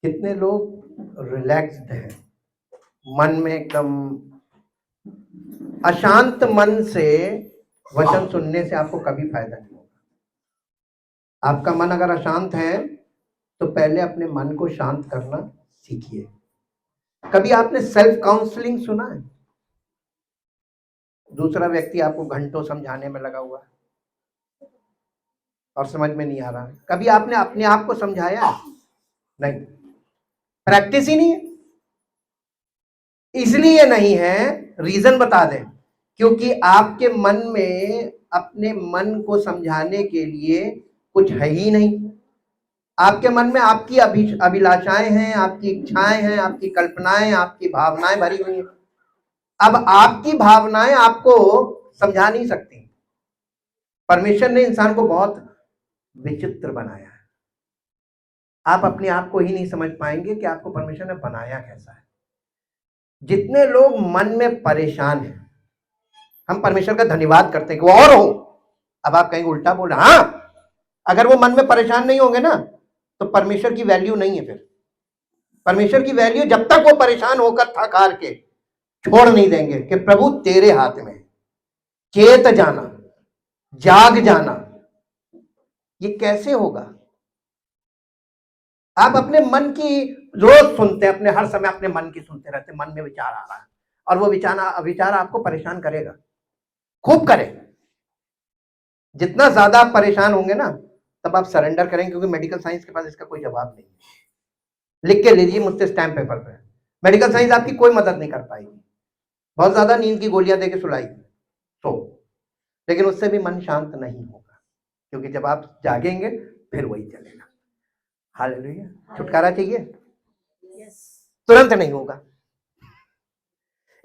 कितने लोग रिलैक्स्ड हैं, मन में एकदम अशांत मन से वचन सुनने से आपको कभी फायदा नहीं होगा। आपका मन अगर अशांत है तो पहले अपने मन को शांत करना सीखिए। कभी आपने सेल्फ काउंसलिंग सुना है? दूसरा व्यक्ति आपको घंटों समझाने में लगा हुआ है और समझ में नहीं आ रहा। कभी आपने अपने आप को समझाया? नहीं, प्रैक्टिस ही नहीं है। इसलिए नहीं है, रीजन बता दें, क्योंकि आपके मन में अपने मन को समझाने के लिए कुछ है ही नहीं। आपके मन में आपकी अभिलाषाएं हैं, आपकी इच्छाएं हैं, आपकी कल्पनाएं, आपकी भावनाएं भरी हुई हैं। अब आपकी भावनाएं आपको समझा नहीं सकती। परमेश्वर ने इंसान को बहुत विचित्र बनाया है। आप अपने आप को ही नहीं समझ पाएंगे कि आपको परमेश्वर ने बनाया कैसा है। जितने लोग मन में परेशान हैं, हम परमेश्वर का धन्यवाद करते हैं कि वो और हो। अब आप कहेंगे उल्टा बोल रहे, हाँ, अगर वो मन में परेशान नहीं होंगे ना तो परमेश्वर की वैल्यू नहीं है। फिर परमेश्वर की वैल्यू जब तक वो परेशान होकर थक हार के छोड़ नहीं देंगे कि प्रभु तेरे हाथ में, चेत जाना, जाग जाना, ये कैसे होगा? आप अपने मन की रोज सुनते हैं, अपने हर समय अपने मन की सुनते रहते, मन में विचार आ रहा है और वो विचार आपको परेशान करेगा, खूब करे। जितना ज्यादा आप परेशान होंगे ना तब आप सरेंडर करेंगे, क्योंकि मेडिकल साइंस के पास इसका कोई जवाब नहीं है। लिख के लीजिए मुझसे स्टैम्प पेपर पे, मेडिकल साइंस आपकी कोई मदद नहीं कर पाएगी। बहुत ज्यादा नींद की गोलियां देके सुलाई तो, लेकिन उससे भी मन शांत नहीं होगा, क्योंकि जब आप जागेंगे फिर वही चलेगा। हालेलुया। छुटकारा चाहिए? तुरंत नहीं होगा,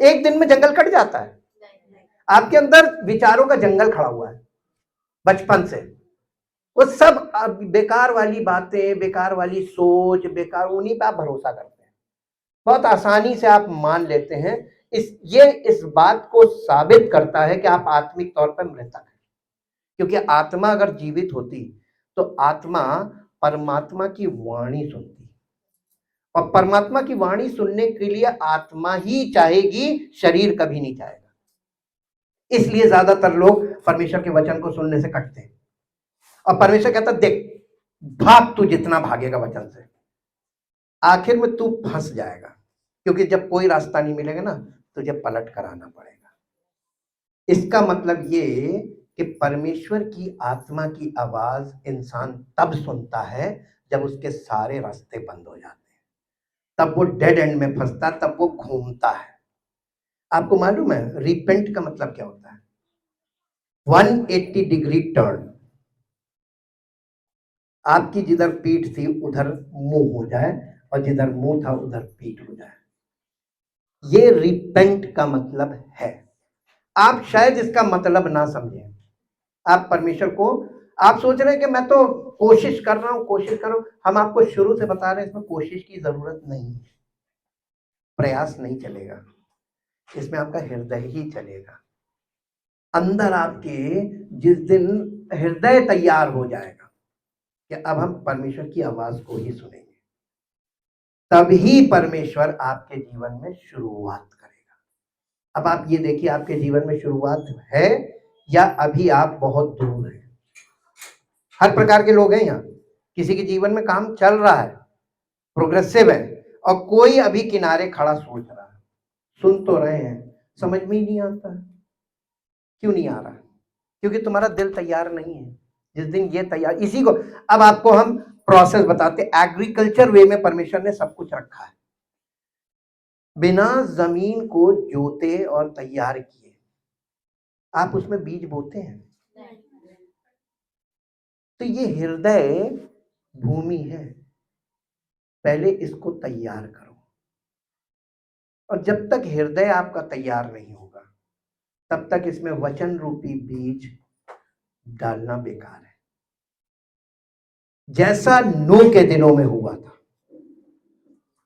एक दिन में जंगल कट जाता है। आपके अंदर विचारों का जंगल खड़ा हुआ है बचपन से। वो सब बेकार वाली बातें, बेकार वाली सोच, बेकार, उन्हीं पे आप भरोसा करते हैं। बहुत आसानी से आप मान लेते हैं। इस बात को साबित करता है कि आप आत्मिक तौर पर मृतक हैं। क्योंकि आत्मा अगर जीवित होती तो आत्मा परमात्मा की वाणी सुनती, और परमात्मा की वाणी सुनने के लिए आत्मा ही चाहेगी, शरीर कभी नहीं चाहेगा। इसलिए ज्यादातर लोग परमेश्वर के वचन को सुनने से कटते हैं। और परमेश्वर कहता देख, भाग तू जितना भागेगा वचन से, आखिर में तू फंस जाएगा, क्योंकि जब कोई रास्ता नहीं मिलेगा ना तुझे पलट कर आना पड़ेगा। इसका मतलब ये कि परमेश्वर की आत्मा की आवाज इंसान तब सुनता है जब उसके सारे रास्ते बंद हो जाते हैं, तब वो डेड एंड में फंसता, तब वो घूमता है। आपको मालूम है रिपेंट का मतलब क्या होता है? 180 डिग्री टर्न। आपकी जिधर पीठ थी उधर मुंह हो जाए, और जिधर मुंह था उधर पीठ हो जाए। ये रिपेंट का मतलब है। आप शायद इसका मतलब ना समझें। आप परमेश्वर को, आप सोच रहे हैं कि मैं तो कोशिश कर रहा हूं, कोशिश कर रहा हूं। हम आपको शुरू से बता रहे हैं इसमें कोशिश की जरूरत नहीं है, प्रयास नहीं चलेगा, इसमें आपका हृदय ही चलेगा। अंदर आपके जिस दिन हृदय तैयार हो जाएगा कि अब हम परमेश्वर की आवाज को ही सुनेंगे, तभी परमेश्वर आपके जीवन में शुरुआत करेगा। अब आप ये देखिए, आपके जीवन में शुरुआत है या अभी आप बहुत दूर हैं? हर प्रकार के लोग हैं यहाँ। किसी के जीवन में काम चल रहा है, प्रोग्रेसिव है, और कोई अभी किनारे खड़ा सोच रहा है। सुन तो रहे हैं, समझ में ही नहीं आता है। क्यों नहीं आ रहा? क्योंकि तुम्हारा दिल तैयार नहीं है। जिस दिन ये तैयार, इसी को अब आपको हम प्रोसेस बताते। एग्रीकल्चर वे में परमेश्वर ने सब कुछ रखा है। बिना जमीन को जोते और तैयार किए आप उसमें बीज बोते हैं? तो ये हृदय भूमि है, पहले इसको तैयार करो। और जब तक हृदय आपका तैयार नहीं होगा तब तक इसमें वचन रूपी बीज डालना बेकार है। जैसा नूह के दिनों में हुआ था,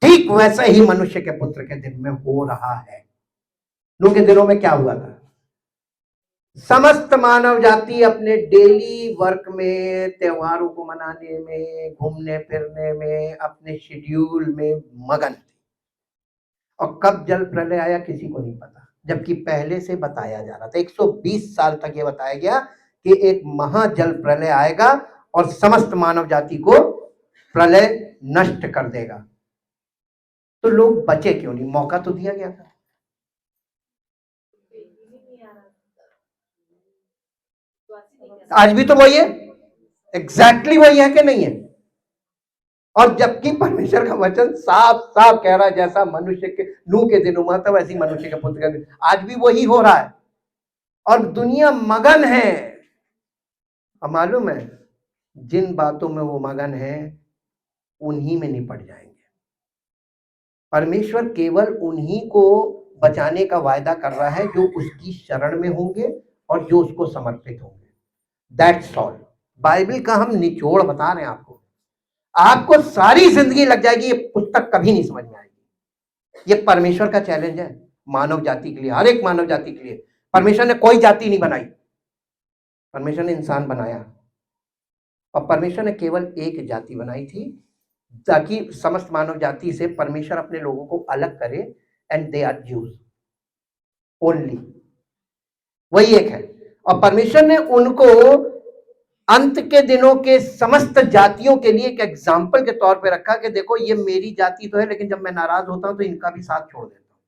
ठीक वैसा ही मनुष्य के पुत्र के दिन में हो रहा है। नूह के दिनों में क्या हुआ था? समस्त मानव जाति अपने डेली वर्क में, त्योहारों को मनाने में, घूमने फिरने में, अपने शेड्यूल में मगन थी। और कब जल प्रलय आया किसी को नहीं पता, जबकि पहले से बताया जा रहा था। 120 साल तक ये बताया गया कि एक महाजल प्रलय आएगा और समस्त मानव जाति को प्रलय नष्ट कर देगा। तो लोग बचे क्यों नहीं? मौका तो दिया गया था। आज भी तो वही है, एग्जैक्टली वही है कि नहीं है? और जबकि परमेश्वर का वचन साफ साफ कह रहा है, जैसा मनुष्य के नूह के दिन हुआ था वैसी मनुष्य के पुत्र का दिन आज भी वही हो रहा है। और दुनिया मगन है। अब मालूम है, जिन बातों में वो मगन है उन्हीं में निपट जाएंगे। परमेश्वर केवल उन्हीं को बचाने का वायदा कर रहा है जो उसकी शरण में होंगे और जो उसको समर्पित होंगे। That's all. बाइबल का हम निचोड़ बता रहे हैं आपको। आपको सारी जिंदगी लग जाएगी, ये पुस्तक कभी नहीं समझ में आएगी। ये परमेश्वर का चैलेंज है मानव जाति के लिए, हर एक मानव जाति के लिए। परमेश्वर ने कोई जाति नहीं बनाई, परमेश्वर ने इंसान बनाया। और परमेश्वर ने केवल एक जाति बनाई थी ताकि समस्त मानव जाति से परमेश्वर अपने लोगों को अलग करे, and they are Jews only. वही एक है। और परमेश्वर ने उनको अंत के दिनों के समस्त जातियों के लिए एक एग्जाम्पल के तौर पे रखा कि देखो ये मेरी जाति तो है, लेकिन जब मैं नाराज होता हूं तो इनका भी साथ छोड़ देता हूं।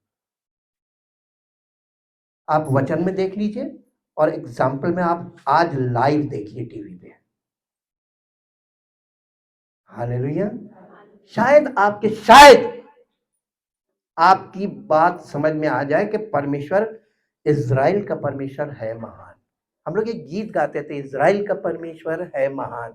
आप वचन में देख लीजिए और एग्जाम्पल में आप आज लाइव देखिए टीवी पे। हालेलुया। शायद आपकी बात समझ में आ जाए कि परमेश्वर, इज़राइल का परमेश्वर है महान। हम लोग एक गीत गाते थे, इज़राइल का परमेश्वर है महान,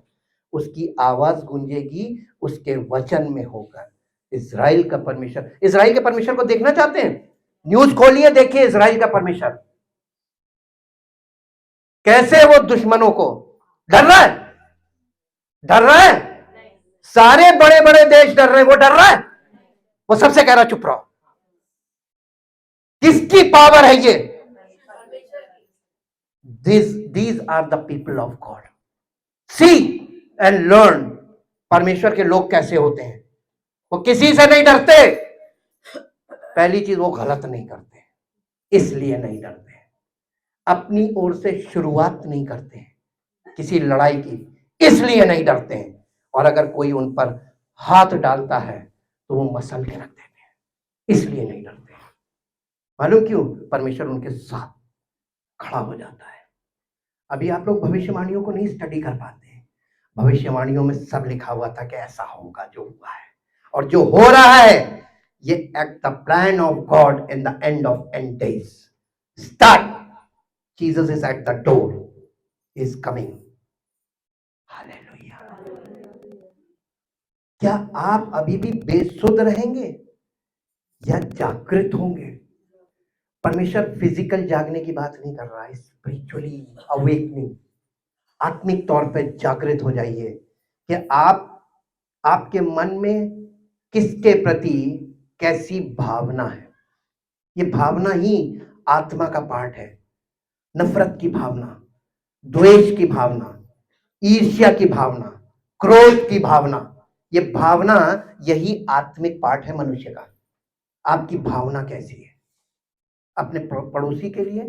उसकी आवाज गूंजेगी उसके वचन में होकर। इज़राइल का परमेश्वर, इज़राइल के परमेश्वर को देखना चाहते हैं? न्यूज खोलिए, देखिए इज़राइल का परमेश्वर कैसे वो दुश्मनों को डर रहा है। डर रहा है? सारे बड़े बड़े देश डर रहे हैं, वो डर रहा है? वो सबसे कह रहा चुप रहो। किसकी पावर है ये? These are the people of God. See and learn. परमेश्वर के लोग कैसे होते हैं? वो किसी से नहीं डरते। पहली चीज, वो गलत नहीं करते, इसलिए नहीं डरते। अपनी ओर से शुरुआत नहीं करते किसी लड़ाई की, इसलिए नहीं डरते हैं। और अगर कोई उन पर हाथ डालता है तो वो मसल के रख देते हैं, इसलिए नहीं डरते। मालूम क्यों? परमेश्वर उनके साथ खड़ा हो जाता है। अभी आप लोग भविष्यवाणियों को नहीं स्टडी कर पाते। भविष्यवाणियों में सब लिखा हुआ था कि ऐसा होगा, जो हुआ है और जो हो रहा है, ये at the plan of God in the end of and days start. Jesus is at the door, is coming. Hallelujah. क्या आप अभी भी बेसुध रहेंगे या जागृत होंगे? परमेश्वर फिजिकल जागने की बात नहीं कर रहा है, स्पिरिचुअली अवेकनिंग। आत्मिक तौर पे जागृत हो जाइए कि आपके मन में किसके प्रति कैसी भावना है। ये भावना ही आत्मा का पार्ट है। नफरत की भावना, द्वेष की भावना, ईर्ष्या की भावना, क्रोध की भावना, ये भावना यही आत्मिक पार्ट है मनुष्य का। आपकी भावना कैसी है? अपने पड़ोसी के लिए,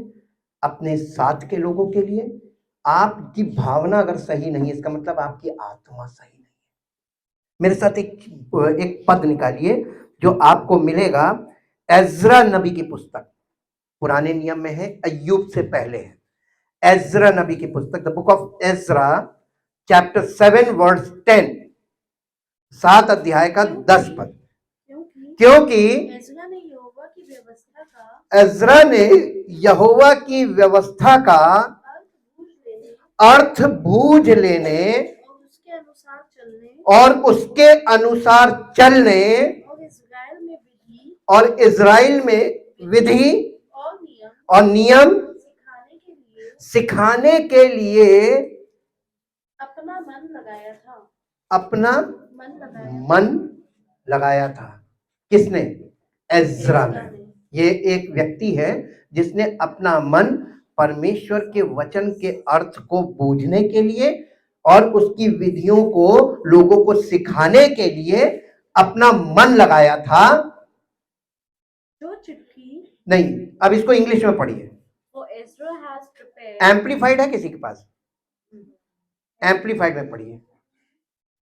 अपने साथ के लोगों के लिए आपकी भावना अगर सही नहीं है, इसका मतलब आपकी आत्मा सही नहीं है। मेरे साथ एक पद निकालिए जो आपको मिलेगा एज्रा नबी की पुस्तक, पुराने नियम में है, अय्यूब से पहले है। एज्रा नबी की पुस्तक, the book of Ezra, chapter 7 verse 10, 7 अध्याय का 10 पद। क्योंकि एज्रा ने यहोवा की व्यवस्था का अर्थ बूझ लेने और उसके अनुसार चलने और इज़राइल में विधि और नियम सिखाने के लिए अपना मन लगाया था। किसने? एज्रा ने। ये एक व्यक्ति है जिसने अपना मन परमेश्वर के वचन के अर्थ को बूझने के लिए और उसकी विधियों को लोगों को सिखाने के लिए अपना मन लगाया था। जो चिट्ठी नहीं, अब इसको इंग्लिश में पढ़िए। Ezra has prepared. एम्पलीफाइड है किसी के पास? एम्पलीफाइड में पढ़िए।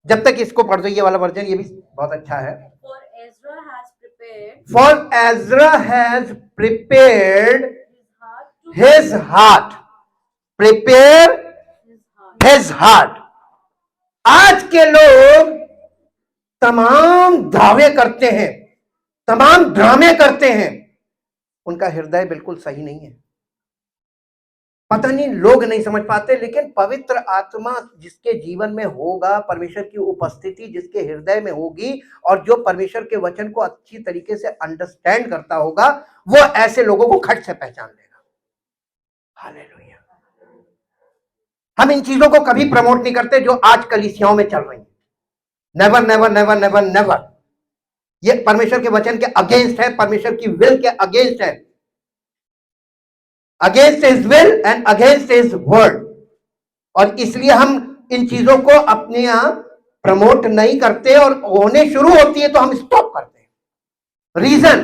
जब तक इसको पढ़ दो, ये वाला वर्जन ये भी बहुत अच्छा है। For Ezra has prepared. For Ezra has prepared his heart. Prepare his heart. आज के लोग तमाम दावे करते हैं, तमाम ड्रामे करते हैं, उनका हृदय बिल्कुल सही नहीं है। पता नहीं लोग नहीं समझ पाते, लेकिन पवित्र आत्मा जिसके जीवन में होगा, परमेश्वर की उपस्थिति जिसके हृदय में होगी और जो परमेश्वर के वचन को अच्छी तरीके से अंडरस्टैंड करता होगा, वो ऐसे लोगों को खट से पहचान लेगा। हालेलुया। हम इन चीजों को कभी प्रमोट नहीं करते जो आज कलीसियाओं में चल रही है। Never never never never never. ये परमेश्वर के वचन के अगेंस्ट है, परमेश्वर की विल के अगेंस्ट है, against his will and against his word. और इसलिए हम इन चीजों को अपने यहां प्रमोट नहीं करते, और होने शुरू होती है तो हम स्टॉप करते हैं। Reason,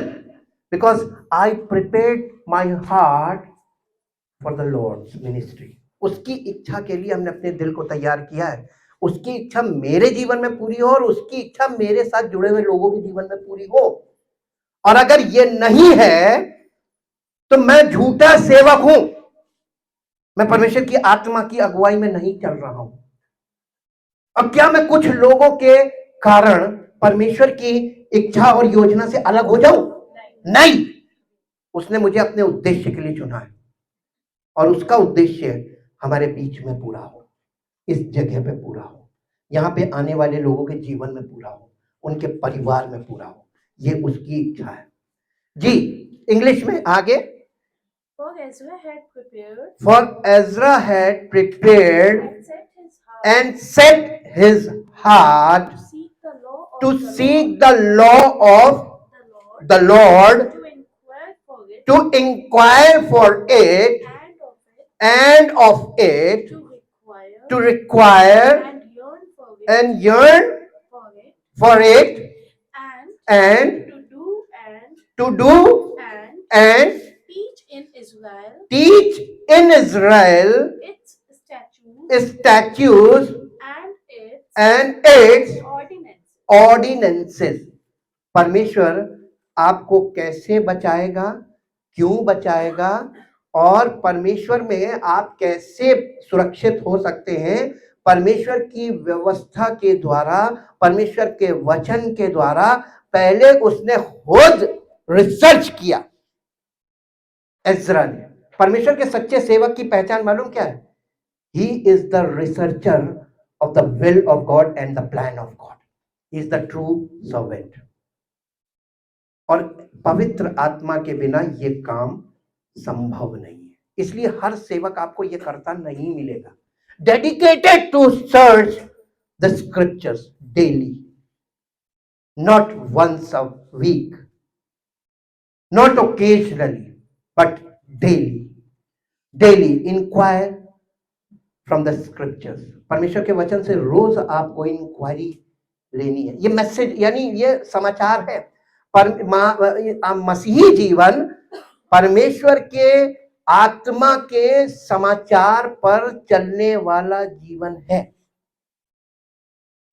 because I prepared my heart for the Lord's ministry. उसकी इच्छा के लिए हमने अपने दिल को तैयार किया है। उसकी इच्छा मेरे जीवन में पूरी हो और उसकी इच्छा मेरे साथ जुड़े हुए लोगों के जीवन में पूरी हो। और अगर ये नहीं है तो मैं झूठा सेवक हूं, मैं परमेश्वर की आत्मा की अगुवाई में नहीं चल रहा हूं। अब क्या मैं कुछ लोगों के कारण परमेश्वर की इच्छा और योजना से अलग हो जाऊं? नहीं। उसने मुझे अपने उद्देश्य के लिए चुना है, और उसका उद्देश्य हमारे बीच में पूरा हो, इस जगह पे पूरा हो, यहाँ पे आने वाले लोगों के जीवन में पूरा हो, उनके परिवार में पूरा हो। ये उसकी इच्छा है। जी, इंग्लिश में आगे। For Ezra had prepared. For Ezra had prepared and set his heart to seek the law of the Lord, to inquire for it, and of it, to require and yearn for it, and to do and teach in Israel its statutes and its ordinances. परमेश्वर आपको कैसे बचाएगा, क्यों बचाएगा, और परमेश्वर में आप कैसे सुरक्षित हो सकते हैं, परमेश्वर की व्यवस्था के द्वारा, परमेश्वर के वचन के द्वारा पहले उसने खुद रिसर्च किया। एज़रा ने। परमेश्वर के सच्चे सेवक की पहचान मालूम क्या है? He is the researcher of the will of God and the plan of God. He is the true servant. और पवित्र आत्मा के बिना ये काम संभव नहीं है। इसलिए हर सेवक आपको ये करता नहीं मिलेगा। Dedicated to search the scriptures daily, not once a week, not occasionally, but daily inquire from the scriptures। परमेश्वर के वचन से रोज आपको इंक्वायरी लेनी है। ये मैसेज यानी ये समाचार है। मसीही जीवन परमेश्वर के आत्मा के समाचार पर चलने वाला जीवन है।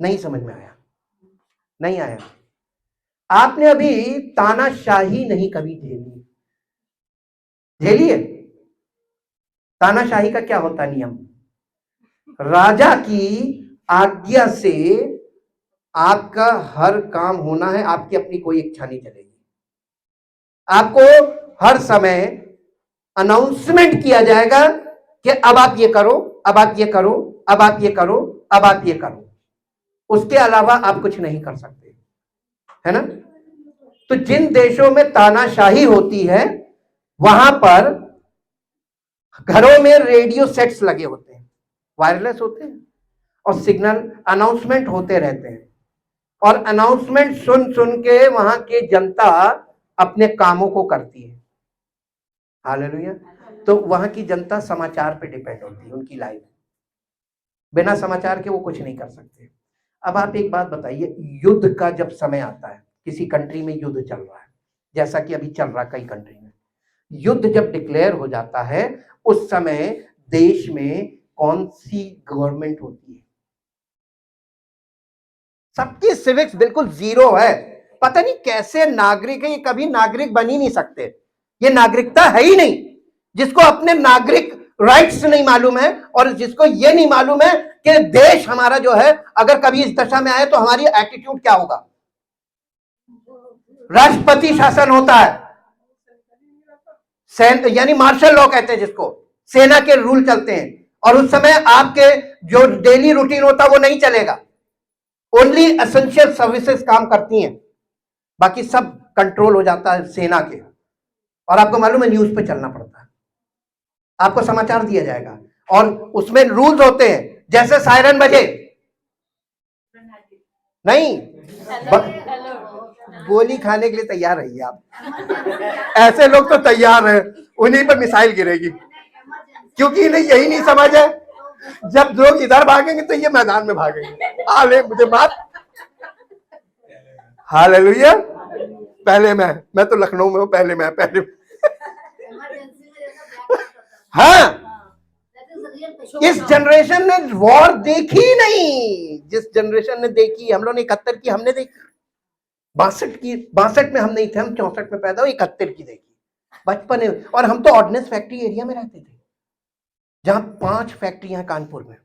नहीं समझ में आया? नहीं आया? आपने अभी तानाशाही नहीं कभी झेली है? तानाशाही का क्या होता नियम? राजा की आज्ञा से आपका हर काम होना है, आपकी अपनी कोई इच्छा नहीं चलेगी। आपको हर समय अनाउंसमेंट किया जाएगा कि अब आप ये करो, अब आप ये करो, अब आप ये करो, अब आप ये करो। उसके अलावा आप कुछ नहीं कर सकते, है ना? तो जिन देशों में तानाशाही होती है वहां पर घरों में रेडियो सेट्स लगे होते हैं, वायरलेस होते हैं, और सिग्नल अनाउंसमेंट होते रहते हैं, और अनाउंसमेंट सुन सुन के वहां की जनता अपने कामों को करती है। हालेलुया। तो वहां की जनता समाचार पे डिपेंड होती है, उनकी लाइफ बिना समाचार के वो कुछ नहीं कर सकते। अब आप एक बात बताइए, युद्ध का जब समय आता है, किसी कंट्री में युद्ध चल रहा है, जैसा कि अभी चल रहा कई कंट्री में, युद्ध जब डिक्लेयर हो जाता है उस समय देश में कौन सी गवर्नमेंट होती है? सबकी सिविक्स बिल्कुल जीरो है। पता नहीं कैसे नागरिक है, ये कभी नागरिक बन ही नहीं सकते, ये नागरिकता है ही नहीं। जिसको अपने नागरिक राइट्स नहीं मालूम है और जिसको ये नहीं मालूम है कि देश हमारा जो है अगर कभी इस दशा में आए तो हमारी एटीट्यूड क्या होगा। राष्ट्रपति शासन होता है, यानी मार्शल लॉ कहते हैं जिसको, सेना के रूल चलते हैं, और उस समय आपके जो डेली रूटीन होता है वो नहीं चलेगा। ओनली एसेंशियल सर्विसेज काम करती हैं, बाकी सब कंट्रोल हो जाता है सेना के। और आपको मालूम है न्यूज पे चलना पड़ता है, आपको समाचार दिया जाएगा और उसमें रूल्स होते हैं, जैसे सायरन बजे नहीं, गोली खाने के लिए तैयार रहिए आप। ऐसे लोग तो तैयार हैं, उन्हीं पर मिसाइल गिरेगी, क्योंकि इन्हें यही नहीं समझ है जब लोग इधर भागेंगे तो ये मैदान में भागेंगे। आले मुझे बात, हालेलुया। पहले मैं तो लखनऊ में हूं, पहले हाँ, इस जनरेशन ने वॉर देखी नहीं। जिस जनरेशन ने देखी, हम लोग ने 71 की हमने देखी, 62 में हम नहीं थे, हम 64 में पैदा हुए, 71 की देखी बचपन में। और हम तो ऑर्डिनेंस फैक्ट्री एरिया में रहते थे, जहां 5 फैक्ट्रियां कानपुर में,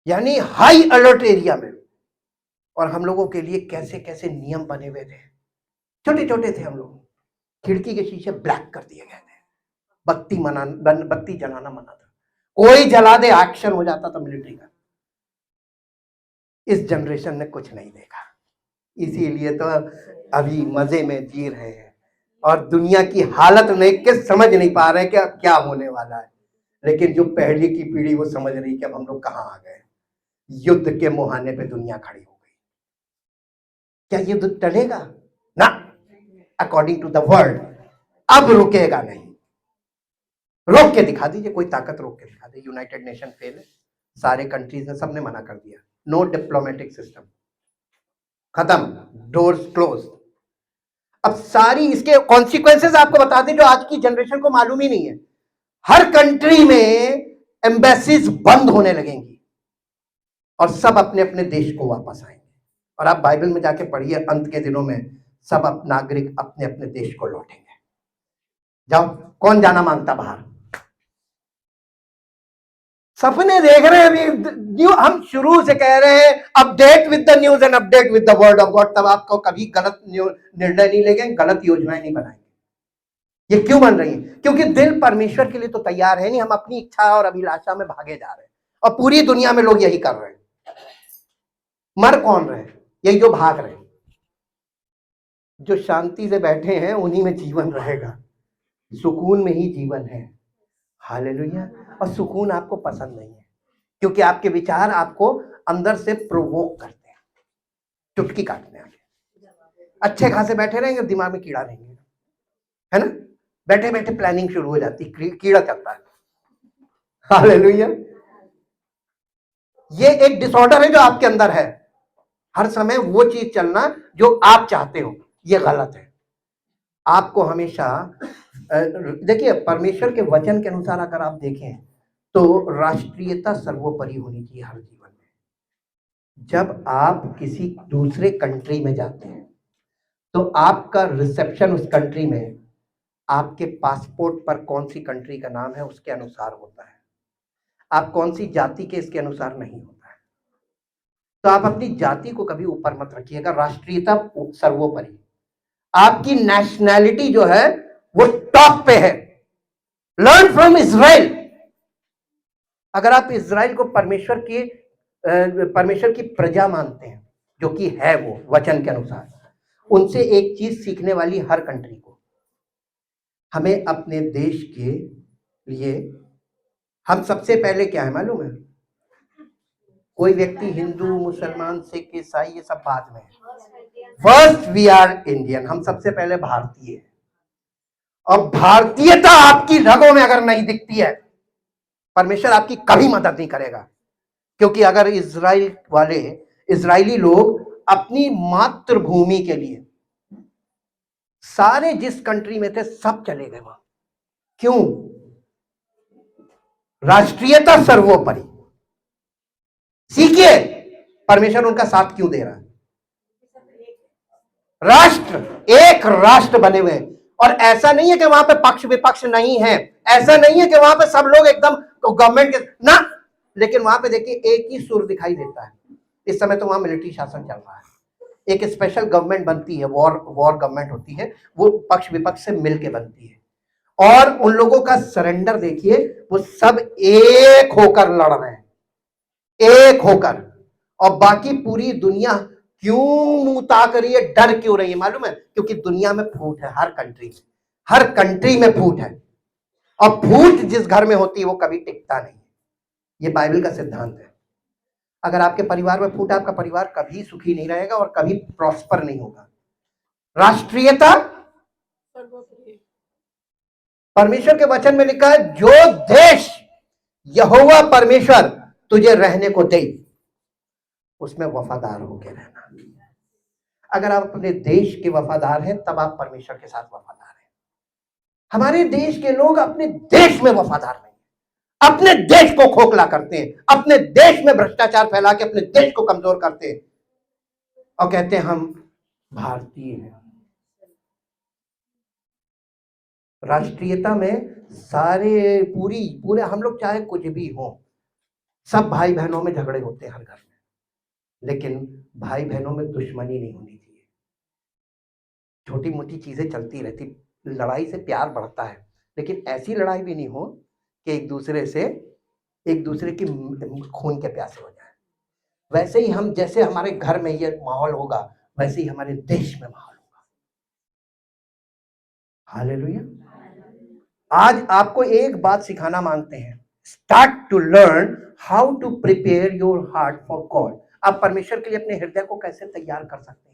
यानी हाई अलर्ट एरिया में। और हम लोगों के लिए कैसे कैसे नियम बने हुए थे, छोटे छोटे थे हम लोग, खिड़की के शीशे ब्लैक कर दिए गए थे, बत्ती जलाना मना था, कोई जला दे एक्शन हो जाता था मिलिट्री का। इस जनरेशन ने कुछ नहीं देखा, इसीलिए तो अभी मजे में जी रहे हैं और दुनिया की हालत देख के समझ नहीं पा रहे कि अब क्या होने वाला है। लेकिन जो पहले की पीढ़ी वो समझ रही कि अब हम लोग कहां आ गए, युद्ध के मुहाने पे दुनिया खड़ी हो गई। क्या युद्ध टलेगा? ना, अकॉर्डिंग टू द वर्ल्ड अब रुकेगा नहीं। रोक के दिखा दीजिए, कोई ताकत रोक के दिखा दे। यूनाइटेड नेशन फेल है, सारे कंट्रीज ने सबने मना कर दिया, नो डिप्लोमेटिक सिस्टम, खत्म, डोर्स क्लोज। अब सारी इसके कॉन्सिक्वेंसेस आपको बता दें जो आज की जनरेशन को मालूम ही नहीं है। हर कंट्री में एम्बेसीज बंद होने लगेंगी और सब अपने अपने देश को वापस आएंगे। और आप बाइबल में जाके पढ़िए, अंत के दिनों में सब नागरिक अपने अपने देश को लौटेंगे। जाओ, कौन जाना मांगता बाहर? सपने देख रहे हैं अभी। हम शुरू से कह रहे हैं update with the news and update with the word of God, तब आपको कभी गलत निर्णय नहीं लेंगे, गलत योजनाएं नहीं बनाएंगे। ये क्यों बन रही है? क्योंकि दिल परमेश्वर के लिए तो तैयार है नहीं, हम अपनी इच्छा और अभिलाषा में भागे जा रहे हैं। और पूरी दुनिया में लोग यही कर रहे हैं। मर कौन रहे? यही जो भाग रहे हैं। जो शांति से बैठे हैं उन्हीं में जीवन रहेगा, सुकून में ही जीवन है। हालेलुया। और सुकून आपको पसंद नहीं है, क्योंकि आपके विचार आपको अंदर से प्रोवोक करते हैं, चुटकी काटने आगे। अच्छे खासे बैठे रहेंगे, दिमाग में कीड़ा रहेंगे, है ना, बैठे बैठे प्लानिंग शुरू हो जाती, कीड़ा चलता है। हालेलुया। ये एक डिसऑर्डर है जो आपके अंदर है, हर समय वो चीज चलना जो आप चाहते हो, ये गलत है। आपको हमेशा देखिए, परमेश्वर के वचन के अनुसार अगर आप देखें तो राष्ट्रीयता सर्वोपरि होनी चाहिए हर जीवन में। जब आप किसी दूसरे कंट्री में जाते हैं तो आपका रिसेप्शन उस कंट्री में आपके पासपोर्ट पर कौन सी कंट्री का नाम है उसके अनुसार होता है, आप कौन सी जाति के इसके अनुसार नहीं होता है। तो आप अपनी जाति को कभी ऊपर मत रखिएगा, राष्ट्रीयता सर्वोपरि। आपकी नेशनैलिटी जो है वो टॉप पे है। Learn from Israel. अगर आप इजराइल को परमेश्वर की प्रजा मानते हैं, जो कि है वो वचन के अनुसार, उनसे एक चीज सीखने वाली हर कंट्री को, हमें अपने देश के लिए, हम सबसे पहले क्या है मालूम है? कोई व्यक्ति हिंदू, मुसलमान, सिख, ईसाई, ये सब बाद में है। फर्स्ट वी आर इंडियन, हम सबसे पहले भारतीय हैं। और भारतीयता आपकी रगों में अगर नहीं दिखती है, परमेश्वर आपकी कभी मदद नहीं करेगा। क्योंकि अगर इजरायली लोग अपनी मातृभूमि के लिए सारे जिस कंट्री में थे सब चले गए वहां, क्यों? राष्ट्रीयता सर्वोपरि। सीखिए परमेश्वर उनका साथ क्यों दे रहा है। राष्ट्र, एक राष्ट्र बने हुए हैं। और ऐसा नहीं है कि वहां पे पक्ष विपक्ष नहीं है, ऐसा नहीं है कि वहां पे सब लोग एकदम गवर्नमेंट के ना, लेकिन वहां पे देखिए एक ही सुर दिखाई देता है। इस समय तो वहां मिलिट्री शासन चल रहा है, एक स्पेशल गवर्नमेंट बनती है, वॉर गवर्नमेंट होती है, वो पक्ष विपक्ष से मिलके बनती है। और उन लोगों का सरेंडर देखिए, वो सब एक होकर लड़ रहे हैं, एक होकर। और बाकी पूरी दुनिया क्यों मुंह ताक रही है, डर क्यों रही है मालूम है? क्योंकि दुनिया में फूट है, हर कंट्री में फूट है। और फूट जिस घर में होती है वो कभी टिकता नहीं। ये बाइबल का सिद्धांत है। अगर आपके परिवार में फूट है, आपका परिवार कभी सुखी नहीं रहेगा और कभी प्रॉस्पर नहीं होगा। राष्ट्रीयता, परमेश्वर के वचन में लिखा है, जो देश यहोवा परमेश्वर तुझे रहने को दे उसमें वफादार होकर रहना। अगर आप अपने देश के वफादार हैं तब आप परमेश्वर के साथ वफादार हैं। हमारे देश के लोग अपने देश में वफादार नहीं, अपने देश को खोखला करते हैं, अपने देश में भ्रष्टाचार फैला के अपने देश को कमजोर करते हैं और कहते हैं हम भारतीय हैं। राष्ट्रीयता में सारे पूरे हम लोग चाहे कुछ भी हो, सब भाई बहनों में झगड़े होते हैं हर घर में, लेकिन भाई बहनों में दुश्मनी नहीं होनी चाहिए। छोटी मोटी चीजें चलती रहती, लड़ाई से प्यार बढ़ता है, लेकिन ऐसी लड़ाई भी नहीं हो कि एक दूसरे की खून के प्यासे हो जाए। वैसे ही हम, जैसे हमारे घर में ये माहौल होगा वैसे ही हमारे देश में माहौल होगा। हालेलुया। आज आपको एक बात सिखाना मांगते हैं, start to learn how to prepare your heart for God. आप परमेश्वर के लिए अपने हृदय को कैसे तैयार कर सकते हैं।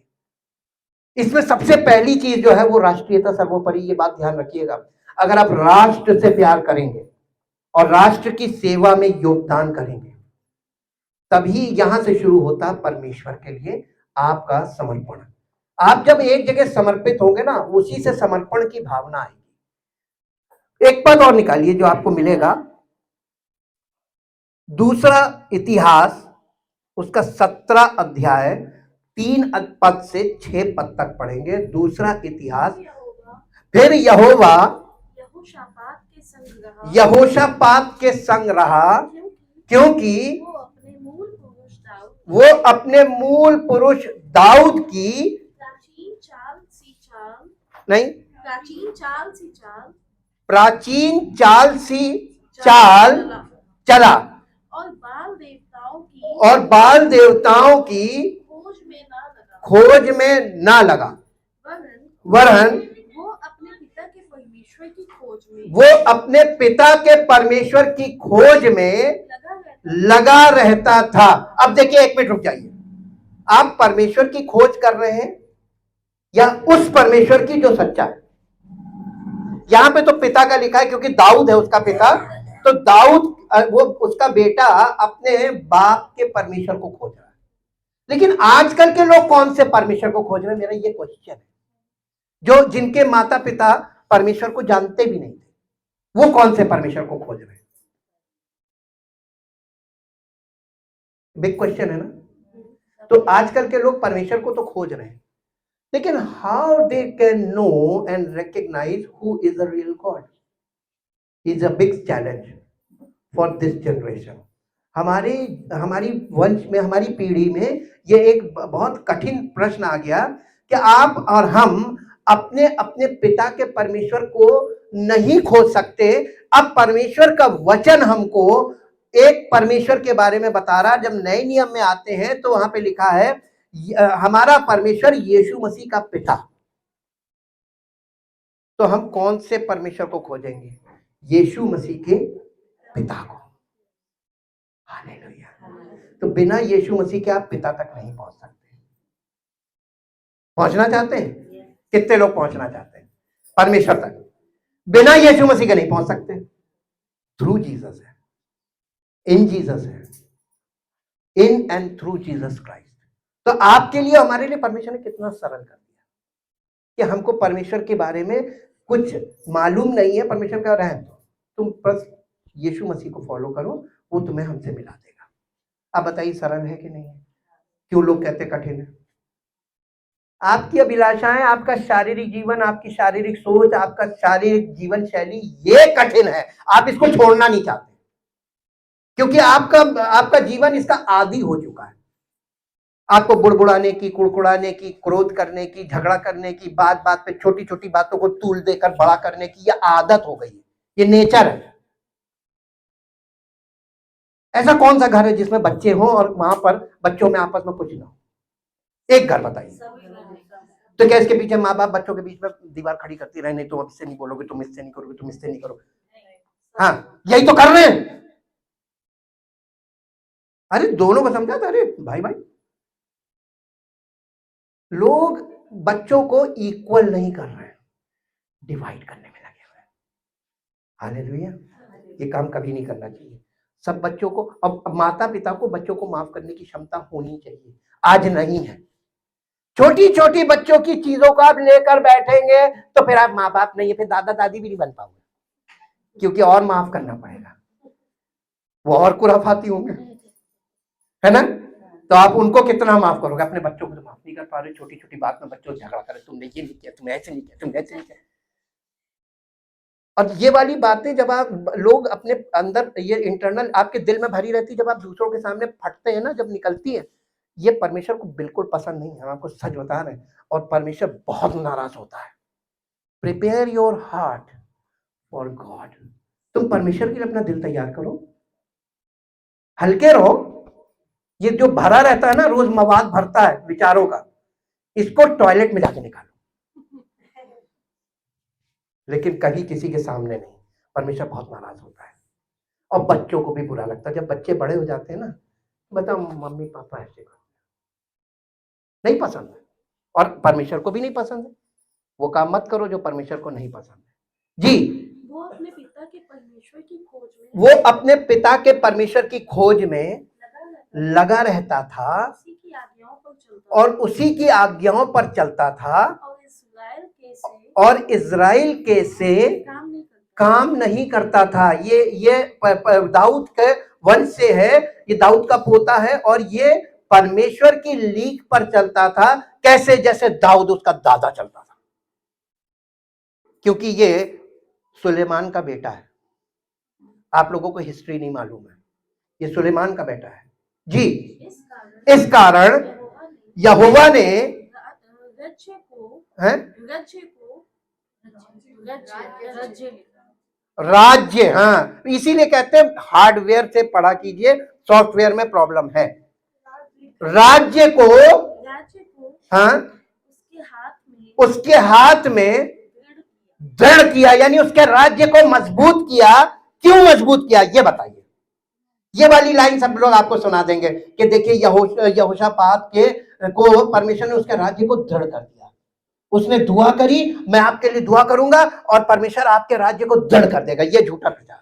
इसमें सबसे पहली चीज जो है वो राष्ट्रीयता सर्वोपरि। ये बात ध्यान रखिएगा। अगर आप राष्ट्र से प्यार करेंगे और राष्ट्र की सेवा में योगदान करेंगे, तभी यहां से शुरू होता परमेश्वर के लिए आपका समर्पण। आप जब एक जगह समर्पित होंगे ना, उसी से समर्पण की भावना आएगी। एक पद और निकालिए जो आपको मिलेगा, दूसरा इतिहास उसका 17 अध्याय 3 पद से 6 पद तक पढ़ेंगे। दूसरा इतिहास। फिर यहोवा यहोशापात के संग रहा, क्योंकि वो अपने मूल पुरुष दाऊद की प्राचीन चाल चला और बाल देवताओं की खोज में ना लगा, वरन वो अपने पिता के परमेश्वर की खोज में लगा रहता था। अब देखिए, एक मिनट रुक जाइए। आप परमेश्वर की खोज कर रहे हैं या उस परमेश्वर की जो सच्चा है? यहां पे तो पिता का लिखा है क्योंकि दाऊद है उसका पिता, तो दाऊद वो उसका बेटा अपने बाप के परमेश्वर को खोज रहा है। लेकिन आजकल के लोग कौन से परमेश्वर को खोज रहे हैं, मेरा ये क्वेश्चन है। जो जिनके माता पिता परमेश्वर को जानते भी नहीं थे, वो कौन से परमेश्वर को खोज रहे हैं? बिग क्वेश्चन है ना। तो आजकल के लोग परमेश्वर को तो खोज रहे हैं, लेकिन how they can know and recognise who is the real God is a big challenge for this generation. हमारी वंश में, हमारी पीढ़ी में ये एक बहुत कठिन प्रश्न आ गया कि आप और हम अपने अपने पिता के परमेश्वर को नहीं खोज सकते। अब परमेश्वर का वचन हमको एक परमेश्वर के बारे में बता रहा। जब नए नियम में आते हैं तो वहां पे लिखा है हमारा परमेश्वर यीशु मसीह का पिता। तो हम कौन से परमेश्वर को खोजेंगे? यीशु मसीह के पिता को। हालेलुया। तो बिना यीशु मसीह के आप पिता तक नहीं पहुंच सकते। पहुंचना चाहते हैं? कितने लोग पहुंचना चाहते हैं परमेश्वर तक? बिना यीशु मसीह के नहीं पहुंच सकते। थ्रू जीसस है, इन जीसस है, in and through Jesus Christ. तो आपके लिए, हमारे लिए परमेश्वर ने कितना सरल कर दिया कि हमको परमेश्वर के बारे में कुछ मालूम नहीं है। परमेश्वर का रहन दो, तुम बस यीशु मसीह को फॉलो करो, वो तुम्हें हमसे मिला देगा। आप बताइए सरल है कि नहीं है? क्यों लोग कहते कठिन है? आपकी अभिलाषाएं, आपका शारीरिक जीवन, आपकी शारीरिक सोच, आपका शारीरिक जीवन शैली, ये कठिन है। आप इसको छोड़ना नहीं चाहते क्योंकि आपका जीवन इसका आदी हो चुका है। आपको बुड़बुड़ाने की, कुड़कुड़ाने की, क्रोध करने की, झगड़ा करने की, बात बात पे छोटी छोटी बातों को तूल देकर बड़ा करने की ये आदत हो गई है, ये नेचर है। ऐसा कौन सा घर है जिसमें बच्चे हों और वहां पर बच्चों में आपस में कुछ ना हो? एक घर बताइए। तो क्या इसके पीछे माँ बाप बच्चों के बीच में दीवार खड़ी करती रहे, नहीं तुम इससे नहीं बोलोगे, तुम इससे नहीं करोगे, तुम इससे नहीं करोगे? हाँ, यही तो कर रहे हैं। अरे दोनों को समझा था, अरे भाई भाई, लोग बच्चों को इक्वल नहीं कर रहे हैं, डिवाइड करने में लगे हुए हैं। हालेलुया। ये काम कभी नहीं करना चाहिए। सब बच्चों को, अब माता पिता को बच्चों को माफ करने की क्षमता होनी चाहिए, आज नहीं है। छोटी छोटी बच्चों की चीजों को आप लेकर बैठेंगे तो फिर आप माँ बाप नहीं है, फिर दादा दादी भी नहीं बन पाओगे, क्योंकि और माफ करना पड़ेगा, वो और खुराफाती होंगे, है ना? तो आप उनको कितना माफ करोगे? अपने बच्चों को तो माफ नहीं कर पा रहे। छोटी छोटी बात में बच्चों से झगड़ा करे, तुमने ये नहीं किया, तुमने ऐसे नहीं किया, तुमने ऐसे नहीं किया। और ये वाली बातें जब आप लोग अपने अंदर, ये इंटरनल आपके दिल में भरी रहती, जब आप दूसरों के सामने फटते हैं ना, जब निकलती है, ये परमेश्वर को बिल्कुल पसंद नहीं है। हम आपको सच बता रहे हैं, और परमेश्वर बहुत नाराज होता है। Prepare your heart for God. तुम परमेश्वर के लिए अपना दिल तैयार करो, हल्के रहो। ये जो भरा रहता है ना, रोज मवाद भरता है विचारों का, इसको टॉयलेट में जाके निकालो, लेकिन कहीं किसी के सामने नहीं। परमेश्वर बहुत नाराज होता है, और बच्चों को भी बुरा लगता है। जब बच्चे बड़े हो जाते हैं ना, बताओ मम्मी पापा ऐसे करते, नहीं पसंद है, और परमेश्वर को भी नहीं पसंद है। वो काम मत करो जो परमेश्वर को नहीं पसंद है। जी, वो अपने पिता के परमेश्वर की खोज में, वो अपने पिता के परमेश्वर की खोज में लगा रहता था, उसी की आज्ञाओं पर चलता और उसी की आज्ञाओं पर चलता था, और इस्राएल के से काम नहीं करता था। ये दाऊद के वंश से है, ये दाऊद का पोता है, और ये परमेश्वर की लीक पर चलता था। कैसे? जैसे दाऊद उसका दादा चलता था, क्योंकि ये सुलेमान का बेटा है। आप लोगों को हिस्ट्री नहीं मालूम है, ये सुलेमान का बेटा है। जी, इस कारण यहोवा ने राज्य, हाँ, इसीलिए कहते हैं हार्डवेयर से पढ़ा कीजिए, सॉफ्टवेयर में प्रॉब्लम है। राज्य को, हाँ, उसके हाथ में दृढ़ किया, यानी उसके राज्य को मजबूत किया। क्यों मजबूत किया ये बताइए। ये वाली लाइन सब लोग आपको सुना देंगे कि देखिए यहोशापात के को परमेश्वर ने उसके राज्य को दृढ़ कर दिया। उसने दुआ करी, मैं आपके लिए दुआ करूंगा और परमेश्वर आपके राज्य को दृढ़ कर देगा। ये झूठा प्रचार,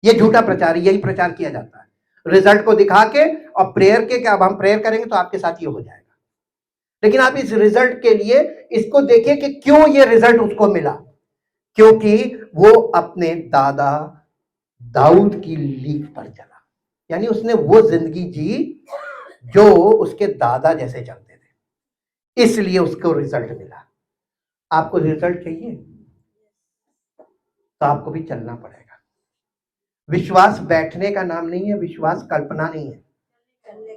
ये झूठा प्रचार, यही प्रचार किया जाता है रिजल्ट को दिखा के, और प्रेयर के क्या, अब हम प्रेयर करेंगे तो आपके साथ ये हो जाएगा। लेकिन आप इस रिजल्ट के लिए इसको देखिए कि क्यों ये रिजल्ट उसको मिला। क्योंकि वो अपने दादा दाऊद की लीक पर चला, यानी उसने वो जिंदगी जी जो उसके दादा जैसे चलते थे, इसलिए उसको रिजल्ट मिला। आपको रिजल्ट चाहिए तो आपको भी चलना पड़ेगा। विश्वास बैठने का नाम नहीं है, विश्वास कल्पना नहीं है,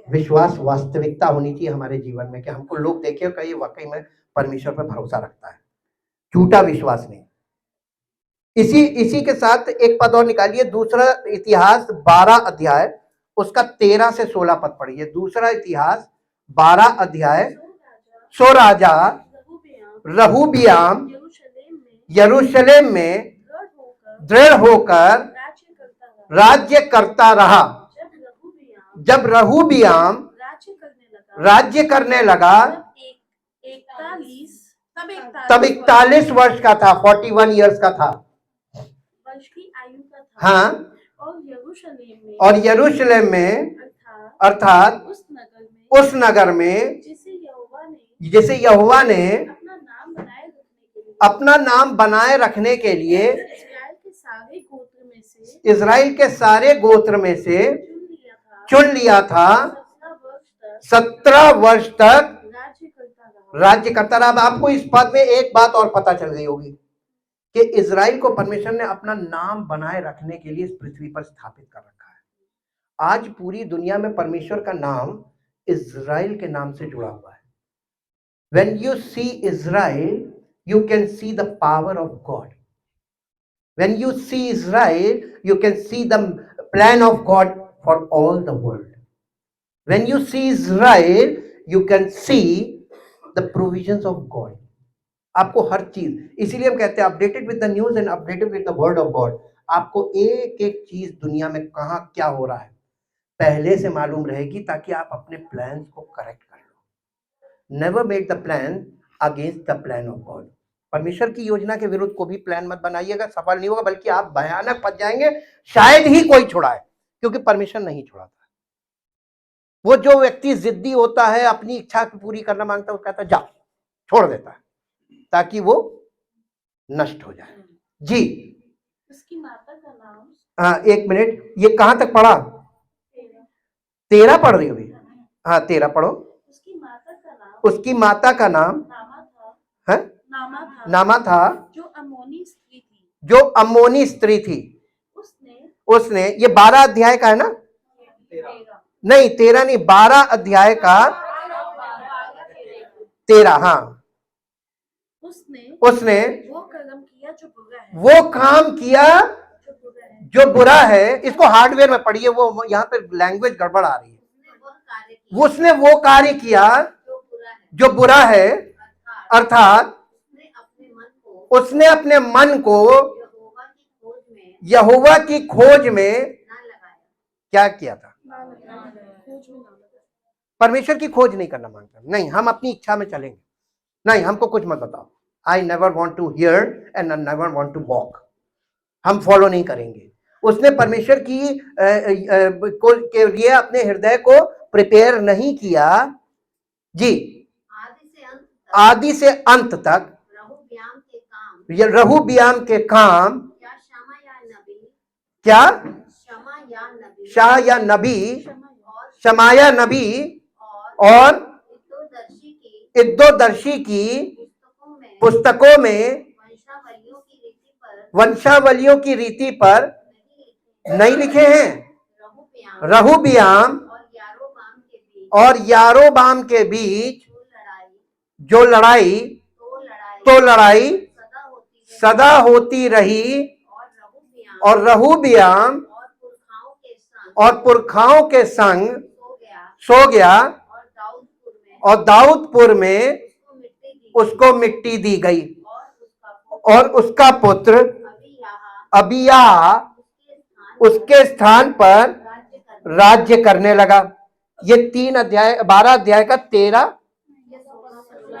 विश्वास वास्तविकता होनी चाहिए हमारे जीवन में, कि हमको लोग देखे कहीं वाकई में परमेश्वर पर भरोसा रखता है, झूठा विश्वास नहीं। इसी के साथ एक पद और निकालिए, दूसरा इतिहास 12 अध्याय उसका 13 से 16 पद पढ़िए। दूसरा इतिहास 12 अध्याय। सो राजा रहोबियाम यरूशलेम में दृढ़ होकर राज्य करता रहा। जब रहोबियाम राज्य करने लगा तब 41 वर्ष का था, 41 ईयर्स का था। वर्ष की आयु का था। हाँ, और यरूशलेम में अर्थात उस नगर में जिसे यहोवा ने अपना नाम बनाए रखने के लिए इज़राइल के सारे गोत्र में से चुन लिया था, 17 वर्ष तक राज्य करता रहा। अब आपको इस पद में एक बात और पता चल गई होगी कि इज़राइल को परमेश्वर ने अपना नाम बनाए रखने के लिए इस पृथ्वी पर स्थापित कर रखा है। आज पूरी दुनिया में परमेश्वर का नाम इज़राइल के नाम से जुड़ा हुआ है। When you see Israel, you can see the power of God. When you see Israel, you can see the plan of God for all the world. When you see Israel, you can see the provisions of God. आपको हर चीज, इसीलिए हम कहते हैं updated with the news and updated with the word of God. आपको एक एक चीज दुनिया में कहां क्या हो रहा है पहले से मालूम रहेगी, ताकि आप अपने प्लान्स को करेक्ट कर लो। Never make the plan against the plan of God. परमेश्वर की योजना के विरुद्ध को भी प्लान मत बनाइएगा, सफल नहीं होगा, बल्कि आप भयानक फंस जाएंगे। शायद ही कोई छुड़ाए, क्योंकि परमेश्वर नहीं छुड़ाता। वो जो व्यक्ति जिद्दी होता है, अपनी इच्छा पूरी करना मांगता है, वो कहता है जा, छोड़ देता है, ताकि वो नष्ट हो जाए। जी, उसकी माता का नाम, हाँ एक मिनट, ये कहां तक पढ़ा? 13 पढ़ रही हो अभी? हाँ 13 पढ़ो। उसकी माता का नाम नामा था, जो अम्मोनी स्त्री थी। उसने ये 12 अध्याय का है ना? नहीं 13 नहीं, 12 अध्याय का 13। हाँ, उसने वो काम किया जो बुरा है। इसको हार्डवेयर में पढ़िए, वो यहाँ पे लैंग्वेज गड़बड़ आ रही है। उसने वो कार्य किया जो बुरा है, अर्थात उसने अपने मन को यहोवा की खोज में क्या किया था? परमेश्वर की खोज नहीं करना मांगता। नहीं, हम अपनी इच्छा में चलेंगे, नहीं हमको कुछ मत बताओ। I never want to hear and I never want to walk. हम फॉलो नहीं करेंगे। उसने परमेश्वर की के लिए अपने हृदय को प्रिपेयर नहीं किया। जी, आदि से अंत तक रहुब्याम के काम, क्या शाह या नबी, शमाया नबी और इद्दोदर्शी की पुस्तकों में वंशावलियों की रीति पर नहीं लिखे हैं। रहुब्याम और यारोबाम के बीच जो लड़ाई सदा होती रही, और रहुब्याम और पुरखाओं के संग सो गया, और दाऊदपुर में उसको मिट्टी दी गई, और उसका पुत्र अबिया उसके स्थान पर राज्य करने लगा। ये 3 अध्याय, 12 अध्याय का 13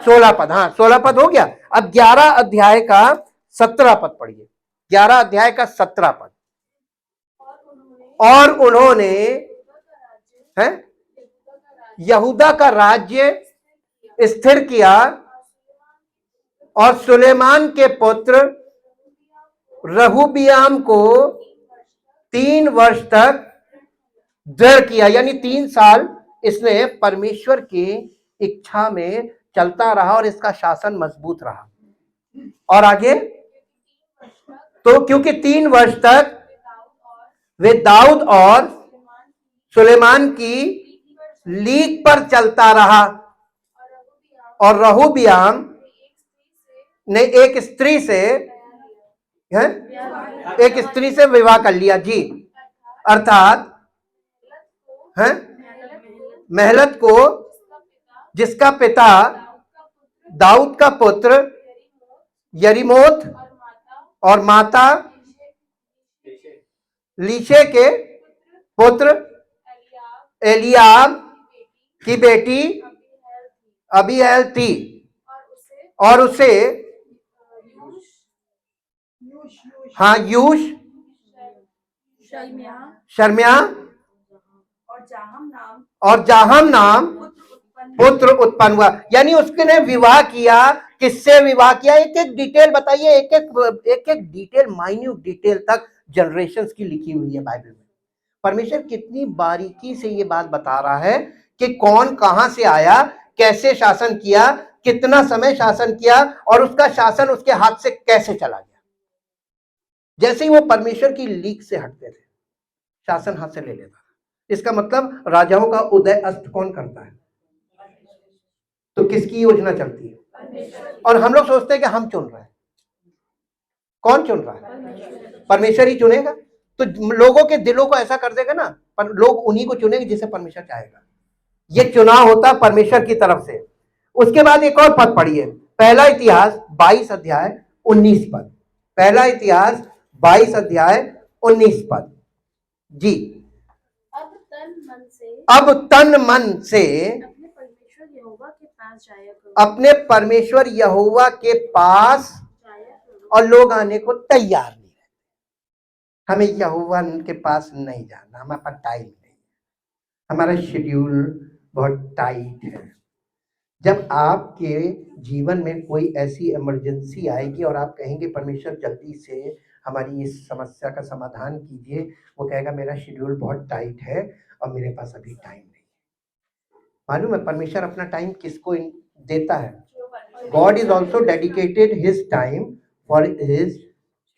16 पद। हाँ 16 पद हो गया। अब 11 अध्याय का 17 पद पढ़िए। 11 अध्याय का 17 पद। और उन्होंने यहूदा का राज्य स्थिर किया, और सुलेमान के पुत्र रहुब्याम को 3 वर्ष तक दृढ़ किया। यानी 3 साल इसने परमेश्वर की इच्छा में चलता रहा, और इसका शासन मजबूत रहा। और आगे तो क्योंकि 3 वर्ष तक वे दाऊद और सुलेमान की लीग पर चलता रहा, और रहुब्याम ने एक स्त्री से विवाह कर लिया। जी, अर्थात महलत को, जिसका पिता दाऊद का पुत्र यरीमोत और माता लीशे के पुत्र एलियाब की बेटी अबीएल थी, और उसे हाँ यूश शर्मिया शर्म्या और जाहम नाम पुत्र उत्पन्न हुआ। यानी उसने विवाह किया, किससे विवाह किया, एक एक डिटेल बताइए, एक एक डिटेल, माइन्यूट डिटेल तक जनरेशंस की लिखी हुई है बाइबल में। परमेश्वर कितनी बारीकी से ये बात बता रहा है कि कौन कहां से आया, कैसे शासन किया, कितना समय शासन किया, और उसका शासन उसके हाथ से कैसे चला गया। जैसे ही वो परमेश्वर की लीक से हटते थे, शासन हाथ से ले लेता। इसका मतलब राजाओं का उदय अस्त कौन करता है? तो किसकी योजना चलती है? और हम लोग सोचते हैं कि हम चुन रहे हैं। कौन चुन रहा है? परमेश्वर ही चुनेगा। तो लोगों के दिलों को ऐसा कर देगा ना, पर लोग उन्हीं को चुनेंगे जिसे परमेश्वर चाहेगा। ये चुनाव होता परमेश्वर की तरफ से। उसके बाद एक और पद पढ़िए, पहला इतिहास 22 अध्याय 19 पद। पहला इतिहास 22 अध्याय 19 पद जी। अब तन मन से अपने परमेश्वर यहोवा के पास जाया करो, अपने परमेश्वर यहोवा के पास जाया करो। और लोग आने को तैयार नहीं है। हमें यहोवा के पास नहीं जाना, हमारे पास टाइम नहीं, हमारा शेड्यूल बहुत टाइट है। जब आपके जीवन में कोई ऐसी इमरजेंसी आएगी और आप कहेंगे परमेश्वर जल्दी से हमारी इस समस्या का समाधान कीजिए, वो कहेगा मेरा शेड्यूल बहुत टाइट है और मेरे पास अभी टाइम नहीं। मालूम है परमेश्वर अपना टाइम किसको देता है? God is also dedicated his time for his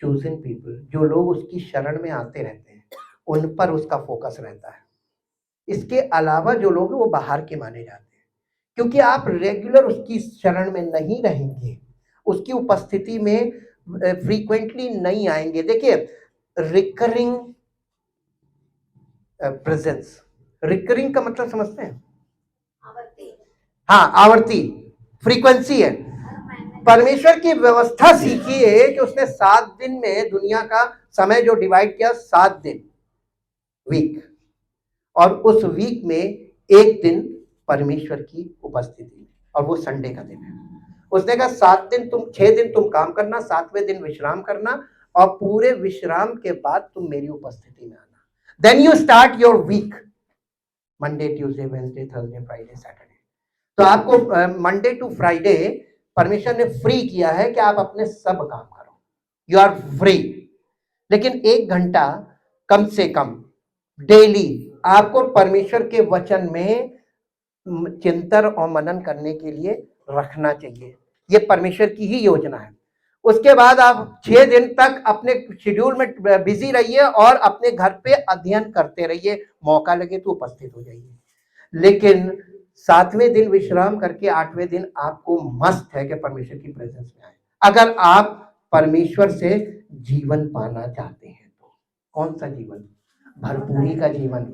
chosen people. जो लोग उसकी शरण में आते रहते हैं उन पर उसका फोकस रहता है। इसके अलावा जो लोग हैं वो बाहर के माने जाते हैं, क्योंकि आप रेगुलर उसकी शरण में नहीं रहेंगे, उसकी उपस्थिति में फ्रीक्वेंटली नहीं आएंगे। देखिए रिकरिंग प्रेजेंस, रिकरिंग का मतलब समझते हैं? हाँ, आवर्ती, फ्रीक्वेंसी है। परमेश्वर की व्यवस्था सीखिए कि उसने 7 दिन में दुनिया का समय जो डिवाइड किया, 7 दिन वीक, और उस वीक में एक दिन परमेश्वर की उपस्थिति में, और वो संडे का दिन है। उसने कहा 6 दिन तुम काम करना, 7वें दिन विश्राम करना, और पूरे विश्राम के बाद तुम मेरी उपस्थिति में आना। Then you start your week, Monday, Tuesday, Wednesday, Thursday, Friday, Saturday. तो आपको मंडे टू फ्राइडे परमेश्वर ने फ्री किया है कि आप अपने सब काम करो, यू आर फ्री। लेकिन 1 घंटा कम से कम डेली आपको परमेश्वर के वचन में चिंतन और मनन करने के लिए रखना चाहिए। ये परमेश्वर की ही योजना है। उसके बाद आप 6 दिन तक अपने शेड्यूल में बिजी रहिए और अपने घर पे अध्ययन करते रहिए, मौका लगे तो उपस्थित हो जाइए। लेकिन 7वें दिन विश्राम करके 8वें दिन आपको मस्त है कि परमेश्वर की प्रेजेंस में आए। अगर आप परमेश्वर से जीवन पाना चाहते हैं तो कौन सा जीवन? भरपूरी का जीवन,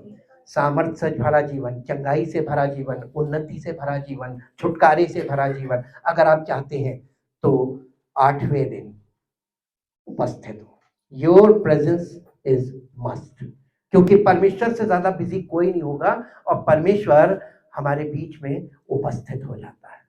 सामर्थ्य से भरा जीवन, चंगाई से भरा जीवन, उन्नति से भरा जीवन, छुटकारे से भरा जीवन अगर आप चाहते हैं तो 8वें दिन उपस्थित हो। योर प्रेजेंस इज मस्ट, क्योंकि परमेश्वर से ज्यादा बिजी कोई नहीं होगा और परमेश्वर हमारे बीच में उपस्थित हो जाता है।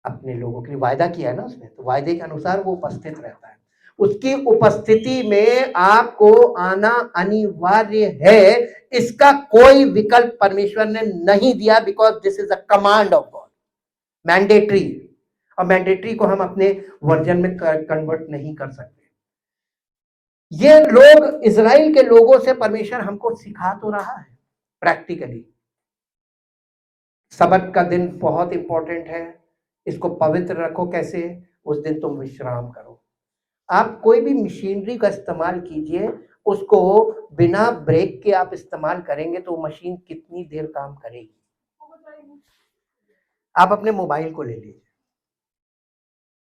अपने लोगों के लिए वायदा किया है ना उसने, तो वायदे के अनुसार वो उपस्थित रहता है। उसकी उपस्थिति में आपको आना अनिवार्य है, इसका कोई विकल्प परमेश्वर ने नहीं दिया, because this is a command of God, mandatory. और मैंडेटरी को हम अपने वर्जन में कन्वर्ट नहीं कर सकते। ये लोग, इजराइल के लोगों से परमेश्वर हमको सिखा तो रहा है प्रैक्टिकली। सबत का दिन बहुत इंपॉर्टेंट है, इसको पवित्र रखो। कैसे? उस दिन तुम विश्राम करो। आप कोई भी मशीनरी का इस्तेमाल कीजिए, उसको बिना ब्रेक के आप इस्तेमाल करेंगे तो मशीन कितनी देर काम करेगी? आप अपने मोबाइल को ले लीजिए,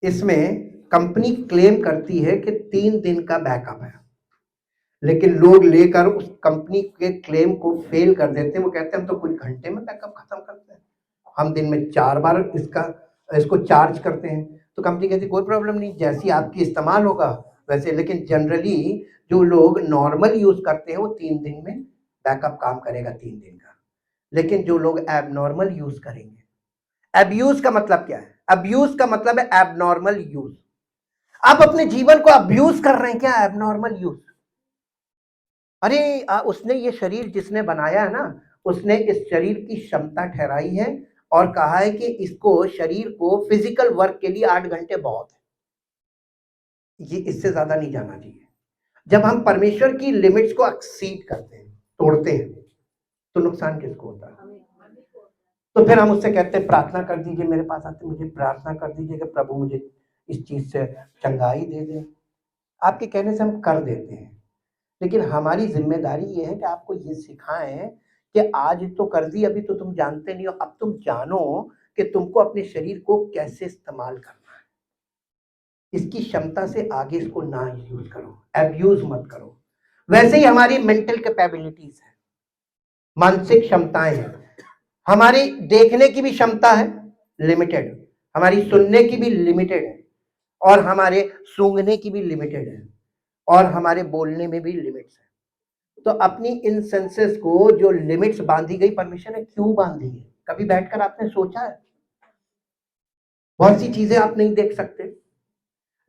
इसमें कंपनी क्लेम करती है कि 3 दिन का बैकअप है, लेकिन लोग लेकर उस कंपनी के क्लेम को फेल कर देते हैं। वो कहते हैं हम तो कुछ घंटे में बैकअप खत्म करते हैं, हम दिन में 4 बार इसको चार्ज करते हैं। तो कंपनी कहती है कोई प्रॉब्लम नहीं, जैसी आपकी इस्तेमाल होगा वैसे। लेकिन जनरली जो लोग नॉर्मल यूज करते हैं वो 3 दिन में बैकअप काम करेगा, 3 दिन का। लेकिन जो लोग एबनॉर्मल यूज करेंगे, एब्यूज का मतलब क्या है? अब्यूज का मतलब है एबनॉर्मल यूज। आप अपने जीवन को अब्यूज कर रहे हैं क्या? Abnormal use. अरे उसने ये शरीर जिसने बनाया है ना, उसने इस शरीर की क्षमता ठहराई है और कहा है कि इसको शरीर को फिजिकल वर्क के लिए 8 घंटे बहुत है, ये इससे ज्यादा नहीं जाना चाहिए। जब हम परमेश्वर की लिमिट्स को एक्सीड करते हैं, तोड़ते हैं, तो नुकसान किसको होता है? तो फिर हम उससे कहते हैं प्रार्थना कर दीजिए, मेरे पास आते मुझे प्रार्थना कर दीजिए कि प्रभु मुझे इस चीज से चंगाई दे दे। आपके कहने से हम कर देते हैं, लेकिन हमारी जिम्मेदारी ये है कि आपको ये सिखाएं कि आज तो कर दी, अभी तो तुम जानते नहीं हो, अब तुम जानो कि तुमको अपने शरीर को कैसे इस्तेमाल करना है। इसकी क्षमता से आगे इसको ना यूज करो, एब्यूज मत करो। वैसे ही हमारी मेंटल कैपेबिलिटीज है, मानसिक क्षमताएं हैं। हमारी देखने की भी क्षमता है लिमिटेड, हमारी सुनने की भी लिमिटेड है, और हमारे सूंघने की भी लिमिटेड है, और हमारे बोलने में भी लिमिट्स है। तो अपनी इन सेंसेस को जो लिमिट्स बांधी गई परमिशन है, क्यों बांधी है? कभी बैठकर आपने सोचा है? बहुत सी चीजें आप नहीं देख सकते,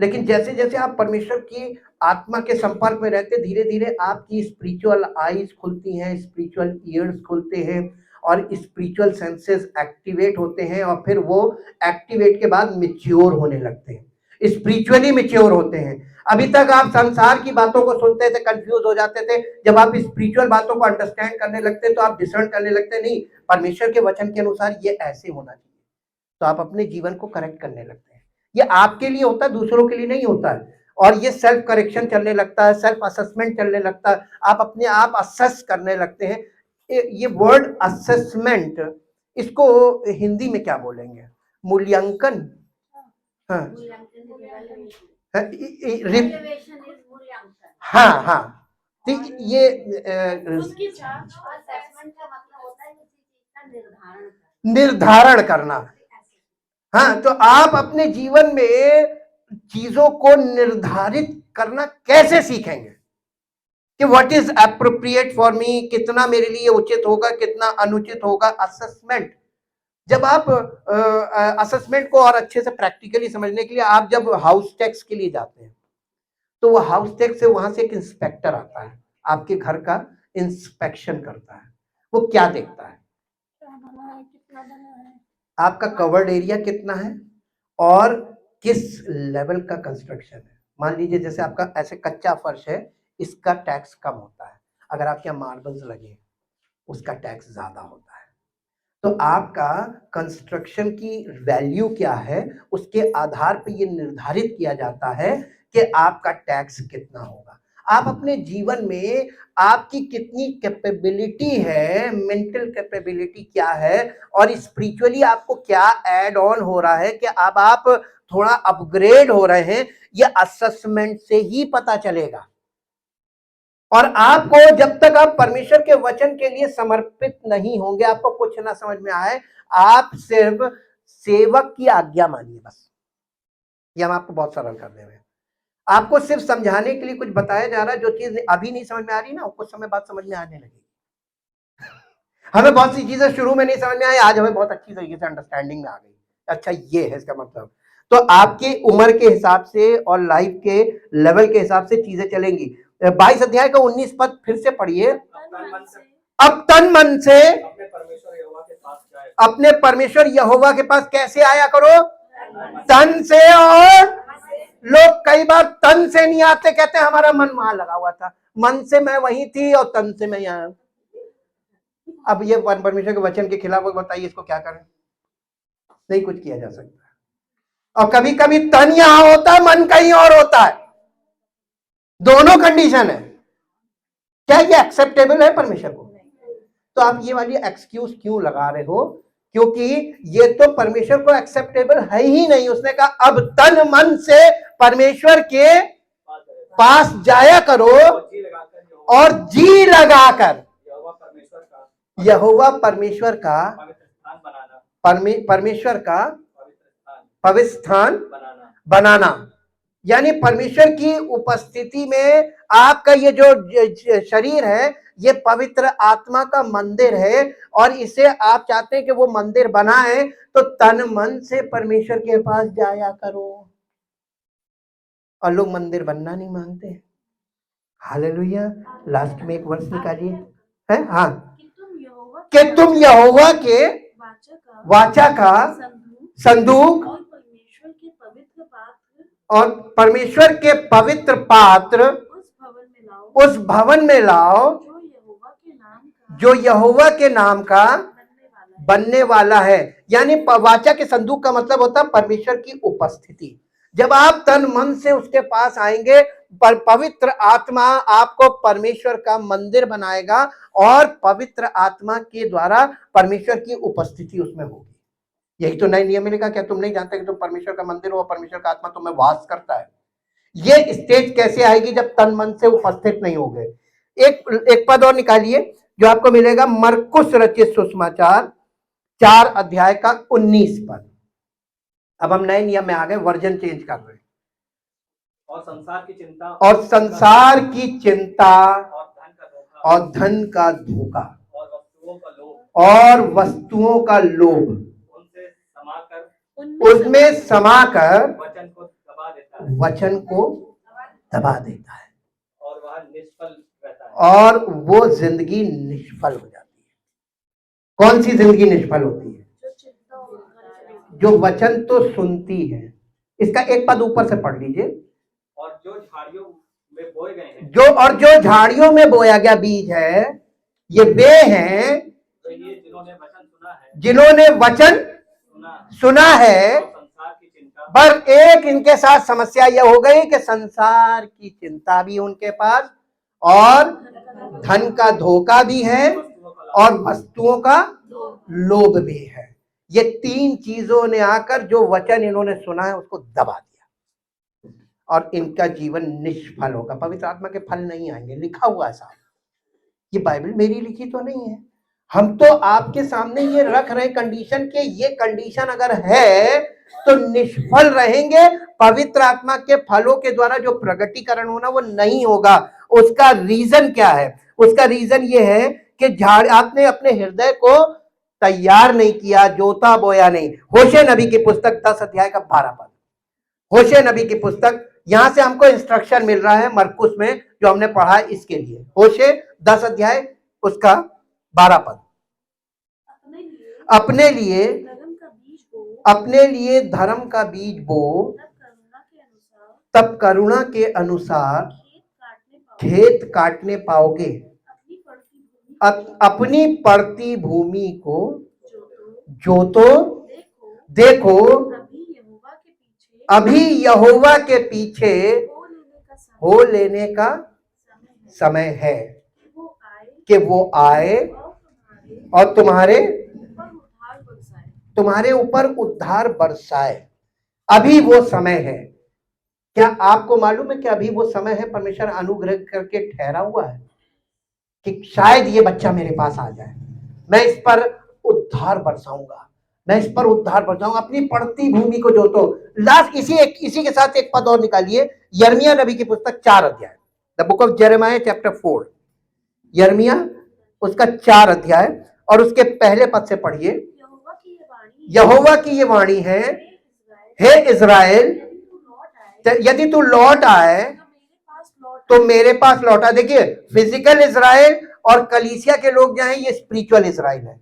लेकिन जैसे जैसे आप परमेश्वर की आत्मा के संपर्क में रहते, धीरे धीरे आपकी स्पिरिचुअल आईज खुलती हैं, स्पिरिचुअल ईयर्स खुलते हैं, और स्पिरिचुअल सेंसेस एक्टिवेट होते हैं, और फिर वो एक्टिवेट के बाद मैच्योर होने लगते हैं, स्पिरिचुअली मैच्योर होते हैं। अभी तक आप संसार की बातों को सुनते थे, कंफ्यूज हो जाते थे। जब आप स्पिरिचुअल बातों को अंडरस्टैंड करने लगते तो आप डिसर्न करने लगते, नहीं परमेश्वर के वचन के अनुसार ये ऐसे होना चाहिए, तो आप अपने जीवन को करेक्ट करने लगते हैं। ये आपके लिए होता है, दूसरों के लिए नहीं होता है। और ये सेल्फ करेक्शन चलने लगता है, सेल्फ असेसमेंट चलने लगता है, आप अपने आप असेस करने लगते हैं। ये वर्ड असेसमेंट, इसको हिंदी में क्या बोलेंगे? मूल्यांकन। हाँ हाँ हाँ, तो ये उसकी जांच असेसमेंट का मतलब होता है किसी चीज का निर्धारण निर्धारण करना। हाँ, तो आप अपने जीवन में चीजों को निर्धारित करना कैसे सीखेंगे कि what is appropriate for me, कितना मेरे लिए उचित होगा, कितना अनुचित होगा। असेसमेंट, जब आप असेसमेंट को और अच्छे से प्रैक्टिकली समझने के लिए आप जब हाउस टैक्स के लिए जाते हैं, तो वो हाउस टैक्स से वहां से एक इंस्पेक्टर आता है, आपके घर का इंस्पेक्शन करता है। वो क्या देखता है? कितना बना है, आपका कवर्ड एरिया कितना है और किस लेवल का कंस्ट्रक्शन है। मान लीजिए जैसे आपका ऐसे कच्चा फर्श है, इसका टैक्स कम होता है, अगर आपके यहाँ मार्बल्स लगे उसका टैक्स ज्यादा होता है। तो आपका कंस्ट्रक्शन की वैल्यू क्या है, उसके आधार पर यह निर्धारित किया जाता है कि आपका टैक्स कितना होगा। आप अपने जीवन में आपकी कितनी कैपेबिलिटी है, मेंटल कैपेबिलिटी क्या है, और स्पिरिचुअली आपको क्या ऐड ऑन हो रहा है कि अब आप थोड़ा अपग्रेड हो रहे हैं, यह असेसमेंट से ही पता चलेगा। और आपको जब तक आप परमेश्वर के वचन के लिए समर्पित नहीं होंगे, आपको कुछ ना समझ में आए, आप सिर्फ सेवक की आज्ञा मानिए बस। ये हम आपको बहुत सरल कर दे रहे हैं। आपको सिर्फ समझाने के लिए कुछ बताया जा रहा है, जो चीज अभी नहीं समझ में आ रही ना, कुछ समय बाद समझ में आने लगेगी। हमें बहुत सी चीजें शुरू में नहीं समझ में आई, आज हमें बहुत अच्छी तरीके से अंडरस्टैंडिंग में आ गई। अच्छा, ये है इसका मतलब। तो आपकी उम्र के हिसाब से और लाइफ के लेवल के हिसाब से चीजें चलेंगी। 22 अध्याय का 19 पद फिर से पढ़िए। अब तन मन से अपने परमेश्वर यहोवा के पास कैसे आया करो? तन से। और लोग कई बार तन से नहीं आते, कहते हैं हमारा मन वहां लगा हुआ था, मन से मैं वहीं थी और तन से मैं यहां। अब ये परमेश्वर के वचन के खिलाफ बताइए, इसको क्या करें? नहीं कुछ किया जा सकता। और कभी कभी तन यहां होता है, मन कहीं और होता है, दोनों कंडीशन है। क्या ये एक्सेप्टेबल है परमेश्वर को? तो आप ये वाली एक्सक्यूज क्यों लगा रहे हो? क्योंकि ये तो परमेश्वर को एक्सेप्टेबल है ही नहीं। उसने कहा अब तन मन से परमेश्वर के पास जाया करो और जी लगाकर यहोवा परमेश्वर का परमेश्वर का पवित्र स्थान बनाना। यानी परमेश्वर की उपस्थिति में आपका ये जो शरीर है, ये पवित्र आत्मा का मंदिर है और इसे आप चाहते हैं कि वो मंदिर बना है तो तन मन से परमेश्वर के पास जाया करो। और लोग मंदिर बनना नहीं मांगते। हालेलुया। लास्ट में एक वर्ष निकालिए, है हाँ, कि तुम यहोवा के वाचा का संदूक और परमेश्वर के पवित्र पात्र उस भवन में लाओ जो यहोवा के नाम का बनने वाला है। यानी वाचा के संदूक का मतलब होता है परमेश्वर की उपस्थिति। जब आप तन मन से उसके पास आएंगे, पवित्र आत्मा आपको परमेश्वर का मंदिर बनाएगा और पवित्र आत्मा के द्वारा परमेश्वर की उपस्थिति उसमें होगी। यही तो नए नियम में लिखा, क्या तुम नहीं जानते कि तुम परमेश्वर का मंदिर हो और परमेश्वर का आत्मा तुम्हें वास करता है। ये स्टेज कैसे आएगी जब तन मन से उपस्थित नहीं होंगे। एक पद और निकालिए जो आपको मिलेगा, मरकुस रचित सुसमाचार 4 अध्याय का 19 पद। अब हम नए नियम में आ गए, वर्जन चेंज कर रहे हैं। और संसार की चिंता और धन का धोखा और वस्तुओं का लोभ उसमें समाकर वचन को दबा देता है और वह निष्फल रहता है और वो जिंदगी निष्फल हो जाती है। कौन सी जिंदगी निष्फल होती है? जो वचन तो सुनती है। इसका एक पद ऊपर से पढ़ लीजिए। और जो झाड़ियों में बोए गए हैं, जो झाड़ियों में बोया गया बीज है, ये वे हैं तो ये जिन्होंने वचन सुना है, पर एक इनके साथ समस्या यह हो गई कि संसार की चिंता भी उनके पास और धन का धोखा भी है और वस्तुओं का लोभ भी है। ये 3 चीजों ने आकर जो वचन इन्होंने सुना है उसको दबा दिया और इनका जीवन निष्फल होगा। पवित्र आत्मा के फल नहीं आएंगे, लिखा हुआ है साहब। ये बाइबल मेरी लिखी तो नहीं है, हम तो आपके सामने ये रख रहे कंडीशन के ये कंडीशन अगर है तो निष्फल रहेंगे। पवित्र आत्मा के फलों के द्वारा जो प्रगटीकरण होना वो नहीं होगा। उसका रीजन क्या है? उसका रीजन ये है कि आपने अपने हृदय को तैयार नहीं किया, जोता बोया नहीं। होशे नबी की पुस्तक 10 अध्याय का 12 पद। होशे नबी की पुस्तक, यहां से हमको इंस्ट्रक्शन मिल रहा है मरकुस में जो हमने पढ़ा है इसके लिए। होशे 10 अध्याय उसका 12 पद। अपने लिए धर्म का बीज बो, तब करुणा के अनुसार खेत काटने पाओगे। अपनी पड़ती भूमि को जोतो, देखो अभी यहोवा के पीछे हो लेने का समय है कि वो आए और तुम्हारे ऊपर उद्धार बरसाए। अभी वो समय है। क्या आपको मालूम है कि अभी वो समय है? परमेश्वर अनुग्रह करके ठहरा हुआ है कि शायद ये बच्चा मेरे पास आ जाए, मैं इस पर उद्धार बरसाऊंगा, मैं इस पर उद्धार बरसाऊंगा। अपनी पड़ती भूमि को जोतो। लास्ट इसी के साथ एक पद और निकालिए, यिर्मयाह नबी की पुस्तक 4 अध्याय, the book of Jeremiah chapter 4। यिर्मयाह उसका 4 अध्याय और उसके पहले पद से पढ़िए। यहोवा की ये वाणी है, हे इज़राइल, यदि तू लौट आए तो मेरे पास लौटा। देखिए, फिजिकल इज़राइल और कलीसिया के लोग जो हैं ये स्पिरिचुअल इज़राइल है।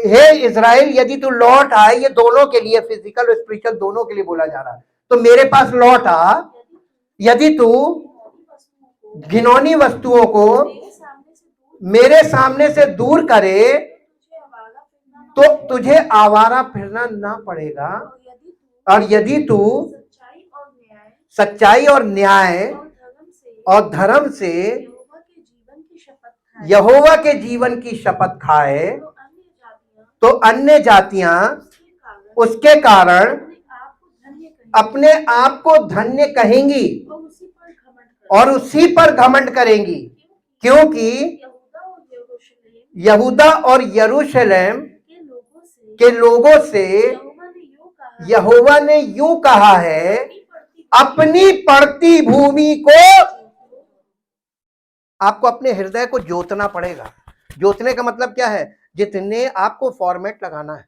हे इज़राइल, यदि तू लौट आए, ये दोनों के लिए, फिजिकल और स्पिरिचुअल दोनों के लिए बोला जा रहा है। तो मेरे पास लौट आ, यदि तू घिनौनी वस्तुओं को मेरे सामने से दूर करे तो तुझे आवारा फिरना ना पड़ेगा। और यदि तू सच्चाई और न्याय और धर्म से यहोवा के जीवन की शपथ खाए तो अन्य जातियां उसके कारण अपने आप को धन्य कहेंगी और उसी पर घमंड करेंगी, क्योंकि यहूदा और यरूशलेम के लोगों से यहोवा ने यूं कहा है, अपनी पड़ती भूमि को आपको अपने हृदय को जोतना पड़ेगा। जोतने का मतलब क्या है? जितने आपको फॉर्मेट लगाना है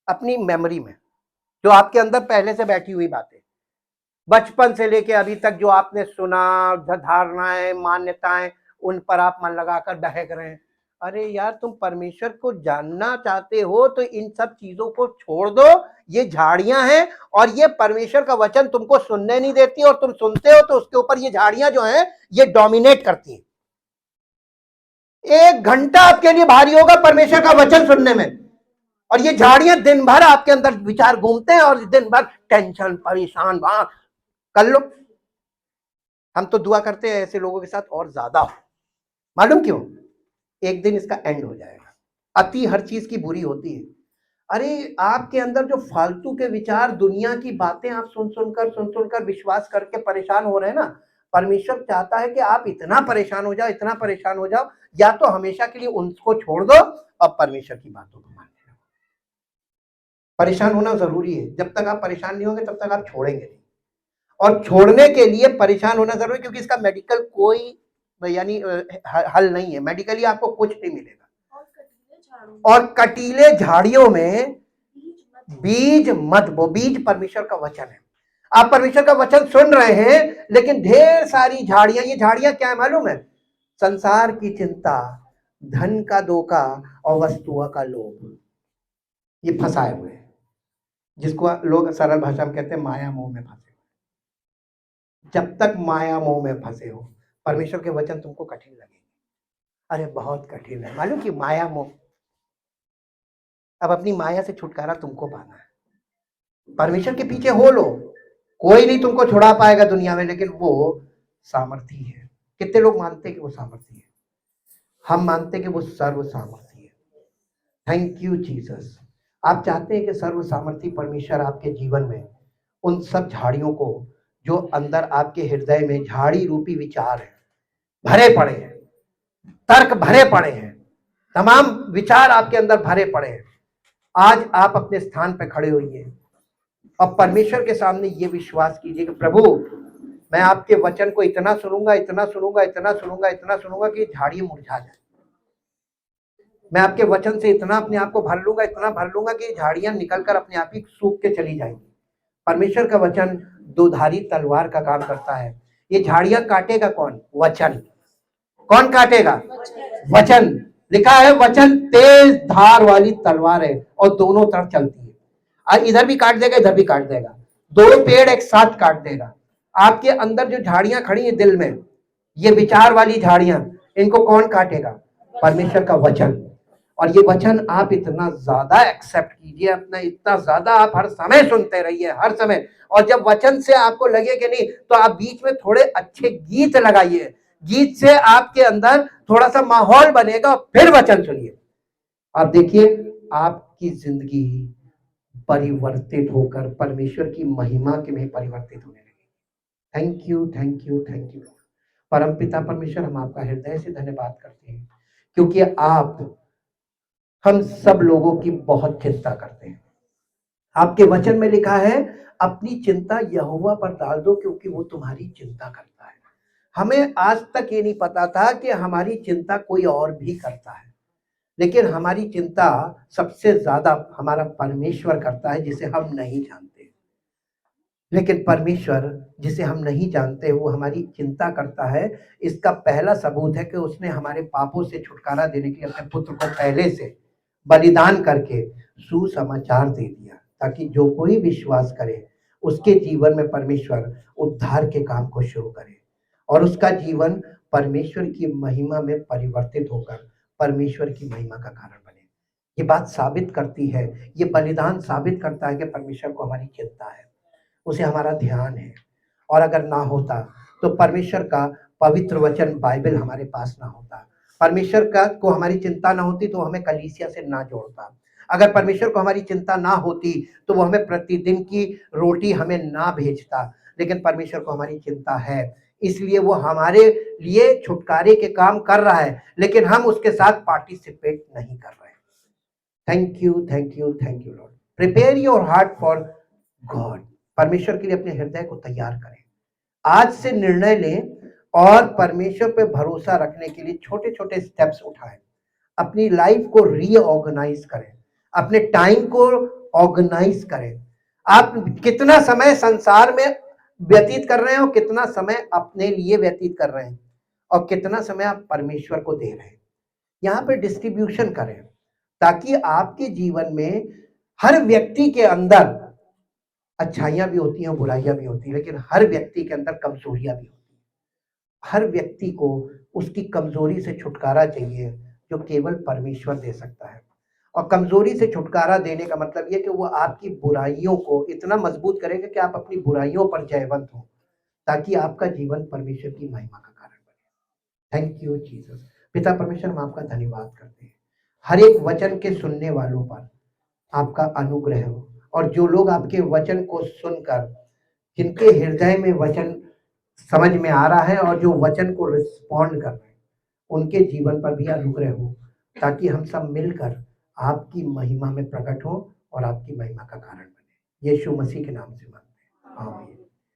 अपनी मेमोरी में, जो आपके अंदर पहले से बैठी हुई बातें, बचपन से लेके अभी तक जो आपने सुना, धारणाएं, मान्यताएं, उन पर आप मन लगाकर बहक रहे हैं। अरे यार, तुम परमेश्वर को जानना चाहते हो तो इन सब चीजों को छोड़ दो। ये झाड़ियां हैं और ये परमेश्वर का वचन तुमको सुनने नहीं देती, और तुम सुनते हो तो उसके ऊपर ये झाड़ियां जो हैं ये डोमिनेट करती हैं। 1 घंटा आपके लिए भारी होगा परमेश्वर का वचन सुनने में, और ये झाड़ियां दिन भर आपके अंदर विचार घूमते हैं और दिन भर टेंशन, परेशान, वहां कर लो। हम तो दुआ करते हैं ऐसे लोगों के साथ और ज्यादा हो। मालूम क्यों? एक दिन इसका एंड हो जाएगा। अति हर चीज की बुरी होती है। अरे आपके अंदर जो फालतू के विचार, दुनिया की बातें आप सुन सुनकर विश्वास करके परेशान हो रहे हैं ना, परमेश्वर चाहता है कि आप इतना परेशान हो जाओ, या तो हमेशा के लिए उनको छोड़ दो और परमेश्वर की बातों को मान लो। परेशान होना जरूरी है। जब तक आप परेशान नहीं होंगे तब तक आप छोड़ेंगे नहीं, और छोड़ने के लिए परेशान होना जरूरी है, क्योंकि इसका मेडिकल कोई यानी हल नहीं है। मेडिकली आपको कुछ नहीं मिलेगा। और कटीले झाड़ियों में बीज मत बो। बीज परमेश्वर का वचन है। आप परमेश्वर का वचन सुन रहे हैं, लेकिन ढेर सारी झाड़ियां, ये झाड़ियां क्या है मालूम है? संसार की चिंता, धन का धोखा और वस्तुओं का लोभ, ये फंसाए हुए हैं, जिसको लोग सरल भाषा में कहते हैं माया मोह में फंसे। जब तक माया मोह में फंसे हो, परमेश्वर के वचन तुमको कठिन लगेंगे। अरे बहुत कठिन है, मालूम कि माया मोह। अब अपनी माया से छुटकारा तुमको पाना है। परमेश्वर के पीछे हो लो, कोई नहीं तुमको छुड़ा पाएगा दुनिया में, लेकिन वो सामर्थी है। कितने लोग मानते हैं कि वो सामर्थी है? हम मानते हैं कि वो सर्व सामर्थी है। Thank you Jesus. आप चाहते हैं कि सर्व सामर्थी परमेश्वर आपके जीवन में उन सब झाड़ियों को, जो अंदर आपके हृदय में झाड़ी रूपी विचार है, भरे पड़े हैं, तर्क भरे पड़े हैं, तमाम विचार आपके अंदर भरे पड़े हैं, आज आप अपने स्थान पर खड़े होइए और परमेश्वर के सामने ये विश्वास कीजिए कि प्रभु, मैं आपके वचन को इतना सुनूंगा कि झाड़ियां मुरझा जाए। मैं आपके वचन से इतना अपने आप को भर लूंगा कि झाड़ियां निकलकर अपने आप ही सूख के चली जाएंगी। परमेश्वर का वचन दोधारी तलवार का काम करता है। ये झाड़ियां काटेगा कौन? वचन। कौन काटेगा? वचन। लिखा है वचन तेज धार वाली तलवार है और दोनों तरफ चलती है। इधर भी काट देगा, इधर भी काट देगा, दो पेड़ एक साथ काट देगा। आपके अंदर जो झाड़ियां खड़ी हैं दिल में, ये विचार वाली झाड़ियां, इनको कौन काटेगा? परमेश्वर का वचन। और ये वचन आप इतना ज्यादा एक्सेप्ट कीजिए, अपना इतना ज्यादा आप हर समय सुनते रहिए, हर समय। और जब वचन से आपको लगे कि नहीं, तो आप बीच में थोड़े अच्छे गीत लगाइए। गीत से आपके अंदर थोड़ा सा माहौल बनेगा, फिर वचन सुनिए। आप देखिए आपकी जिंदगी परिवर्तित होकर परमेश्वर की महिमा के में परिवर्तित होने लगी। Thank you, thank you, thank you. परमपिता परमेश्वर, हम आपका हृदय से धन्यवाद करते हैं, क्योंकि आप हम सब लोगों की बहुत चिंता करते हैं। आपके वचन में लिखा है, अपनी चिंता यहोवा पर डाल दो क्योंकि वो तुम्हारी चिंता करता है। हमें आज तक ये नहीं पता था कि हमारी चिंता कोई और भी करता है, लेकिन हमारी चिंता सबसे ज्यादा हमारा परमेश्वर करता है, जिसे हम नहीं जानते। लेकिन परमेश्वर जिसे हम नहीं जानते वो हमारी चिंता करता है। इसका पहला सबूत है कि उसने हमारे पापों से छुटकारा देने के लिए अपने पुत्र को पहले से बलिदान करके सुसमाचार दे दिया, ताकि जो कोई विश्वास करे उसके जीवन में परमेश्वर उद्धार के काम को शुरू करे और उसका जीवन परमेश्वर की महिमा में परिवर्तित होकर परमेश्वर की महिमा का कारण बने। ये बात साबित करती है, ये बलिदान साबित करता है कि परमेश्वर को हमारी चिंता है, उसे हमारा ध्यान है। और अगर ना होता तो परमेश्वर का पवित्र वचन बाइबल हमारे पास ना होता। परमेश्वर का को हमारी चिंता ना होती तो हमें कलीसिया से ना जोड़ता। अगर परमेश्वर को हमारी चिंता ना होती तो वो हमें प्रतिदिन की रोटी हमें ना भेजता। लेकिन परमेश्वर को हमारी चिंता है, इसलिए वो हमारे लिए छुटकारे के काम कर रहा है, लेकिन हम उसके साथ पार्टिसिपेट नहीं कर रहे। Thank you, thank you, thank you Lord. Prepare your heart for God. परमेश्वर के लिए अपने हृदय को तैयार करें। आज से निर्णय लें और परमेश्वर पे भरोसा रखने के लिए छोटे छोटे स्टेप्स उठाएं, अपनी लाइफ को रीऑर्गेनाइज करें, अपने टाइम को ऑर्गेनाइज करें। आप कितना समय संसार में व्यतीत कर रहे हैं और कितना समय अपने लिए व्यतीत कर रहे हैं और कितना समय आप परमेश्वर को दे रहे हैं, यहाँ पे डिस्ट्रीब्यूशन करें, ताकि आपके जीवन में हर व्यक्ति के अंदर अच्छाइयां भी होती हैं, बुराइयां भी होती हैं, लेकिन हर व्यक्ति के अंदर कमजोरियां भी होती हैं। हर व्यक्ति को उसकी कमजोरी से छुटकारा चाहिए, जो केवल परमेश्वर दे सकता है। और कमजोरी से छुटकारा देने का मतलब यह कि वो आपकी बुराइयों को इतना मजबूत करेगा कि आप अपनी बुराइयों पर जयवंत हो, ताकि आपका जीवन परमेश्वर की महिमा का कारण बने। Thank you Jesus. पिता परमेश्वर, हम आपका धन्यवाद करते हैं हर एक वचन के सुनने वालों पर आपका अनुग्रह हो, और जो लोग आपके वचन को सुनकर, जिनके हृदय में वचन समझ में आ रहा है और जो वचन को रिस्पॉन्ड कर रहे हैं, उनके जीवन पर भी अनुग्रह हो, ताकि हम सब मिलकर आपकी महिमा में प्रकट हो और आपकी महिमा का कारण बने। यीशु मसीह के नाम से मांगते हैं, आमीन।